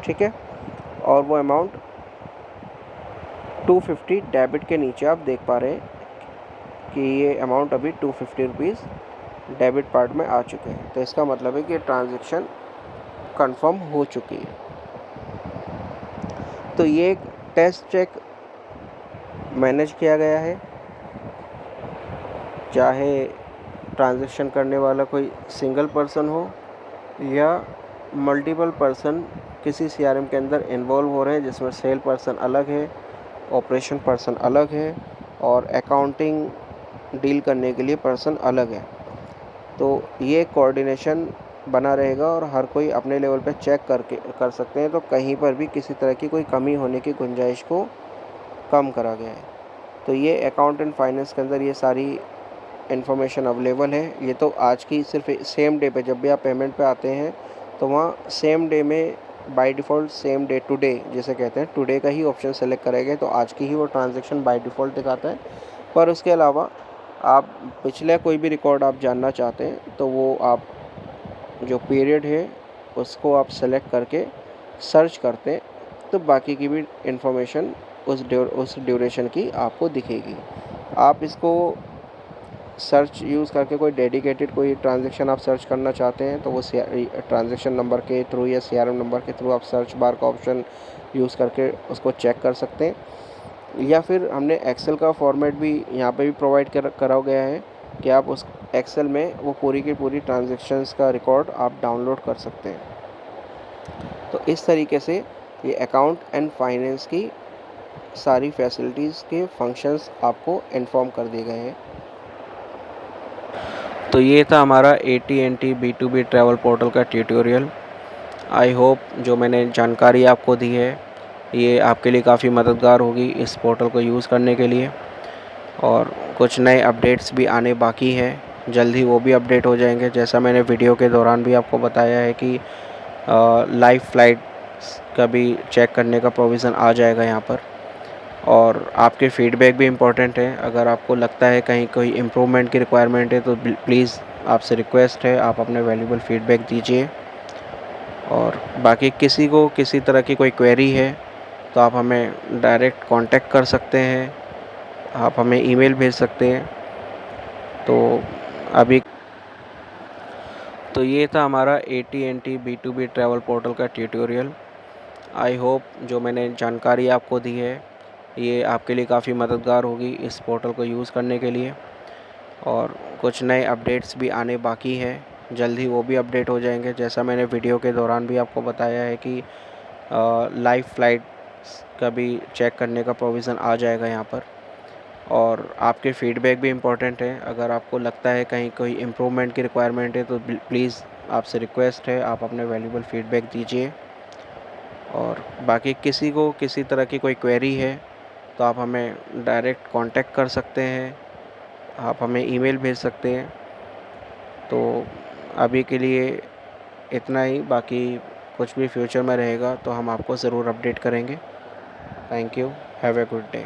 ठीक है, और वो अमाउंट 250 डेबिट के नीचे आप देख पा रहे हैं कि ये अमाउंट अभी 250 रुपीज़ डेबिट पार्ट में आ चुके हैं। तो इसका मतलब है कि ट्रांजैक्शन कंफर्म हो चुकी है। तो ये एक टेस्ट चेक मैनेज किया गया है, चाहे ट्रांजैक्शन करने वाला कोई सिंगल पर्सन हो या मल्टीपल पर्सन किसी सीआरएम के अंदर इन्वॉल्व हो रहे हैं, जिसमें सेल पर्सन अलग है, ऑपरेशन पर्सन अलग है और अकाउंटिंग डील करने के लिए पर्सन अलग है। तो ये कोऑर्डिनेशन बना रहेगा और हर कोई अपने लेवल पे चेक कर सकते हैं। तो कहीं पर भी किसी तरह की कोई कमी होने की गुंजाइश को कम करा गया है। तो ये अकाउंट एंड फाइनेंस के अंदर ये सारी इन्फॉर्मेशन अवेलेबल है। ये तो आज की सिर्फ सेम डे पे, जब भी आप पेमेंट पे आते हैं तो वहाँ सेम डे में by default same day today जिसे कहते हैं, टुडे का ही ऑप्शन सेलेक्ट करेंगे तो आज की ही वो ट्रांजैक्शन बाय डिफ़ॉल्ट दिखाता है। पर उसके अलावा आप पिछले कोई भी रिकॉर्ड आप जानना चाहते हैं तो वो आप जो पीरियड है उसको आप सेलेक्ट करके सर्च करते हैं तो बाकी की भी इन्फॉर्मेशन उस ड्यूरेशन की आपको दिखेगी। आप इसको सर्च यूज़ करके कोई डेडिकेटेड कोई ट्रांजैक्शन आप सर्च करना चाहते हैं तो वो ट्रांजैक्शन नंबर के थ्रू या सीआरएम नंबर के थ्रू आप सर्च बार का ऑप्शन यूज़ करके उसको चेक कर सकते हैं। या फिर हमने एक्सेल का फॉर्मेट भी यहाँ पे भी प्रोवाइड करा गया है कि आप उस एक्सेल में वो पूरी की पूरी ट्रांजैक्शंस का रिकॉर्ड आप डाउनलोड कर सकते हैं। तो इस तरीके से ये अकाउंट एंड फाइनेंस की सारी फैसिलिटीज़ के फंक्शंस आपको इन्फॉर्म कर दिए गए हैं। तो ये था हमारा AT&T B2B ट्रैवल पोर्टल का ट्यूटोरियल। आई होप जो मैंने जानकारी आपको दी है ये आपके लिए काफ़ी मददगार होगी इस पोर्टल को यूज़ करने के लिए। और कुछ नए अपडेट्स भी आने बाकी है, जल्द ही वो भी अपडेट हो जाएंगे। जैसा मैंने वीडियो के दौरान भी आपको बताया है कि लाइव फ्लाइट्स का भी चेक करने का प्रोविज़न आ जाएगा यहाँ पर। और आपके फ़ीडबैक भी इम्पोर्टेंट है। अगर आपको लगता है कहीं कोई इम्प्रूवमेंट की रिक्वायरमेंट है तो प्लीज़ आपसे रिक्वेस्ट है आप अपने वैल्यूबल फ़ीडबैक दीजिए। और बाकी किसी को किसी तरह की कोई क्वेरी है तो आप हमें डायरेक्ट कांटेक्ट कर सकते हैं, आप हमें ईमेल भेज सकते हैं। तो ये था हमारा AT&T B2B ट्रैवल पोर्टल का ट्यूटोरियल। आई होप जो मैंने जानकारी आपको दी है ये आपके लिए काफ़ी मददगार होगी इस पोर्टल को यूज़ करने के लिए। और कुछ नए अपडेट्स भी आने बाकी हैं, जल्द ही वो भी अपडेट हो जाएंगे। जैसा मैंने वीडियो के दौरान भी आपको बताया है कि लाइव फ्लाइट्स का भी चेक करने का प्रोविज़न आ जाएगा यहाँ पर। और आपके फ़ीडबैक भी इम्पोर्टेंट है। अगर आपको लगता है कहीं कोई इम्प्रूवमेंट की रिक्वायरमेंट है तो प्लीज़ आपसे रिक्वेस्ट है आप अपने वैल्यूबल फ़ीडबैक दीजिए। और बाकी किसी को किसी तरह की कोई क्वेरी है तो आप हमें डायरेक्ट कांटेक्ट कर सकते हैं, आप हमें ईमेल भेज सकते हैं। तो अभी के लिए इतना ही, बाकी कुछ भी फ्यूचर में रहेगा तो हम आपको ज़रूर अपडेट करेंगे। Thank you, have a good day.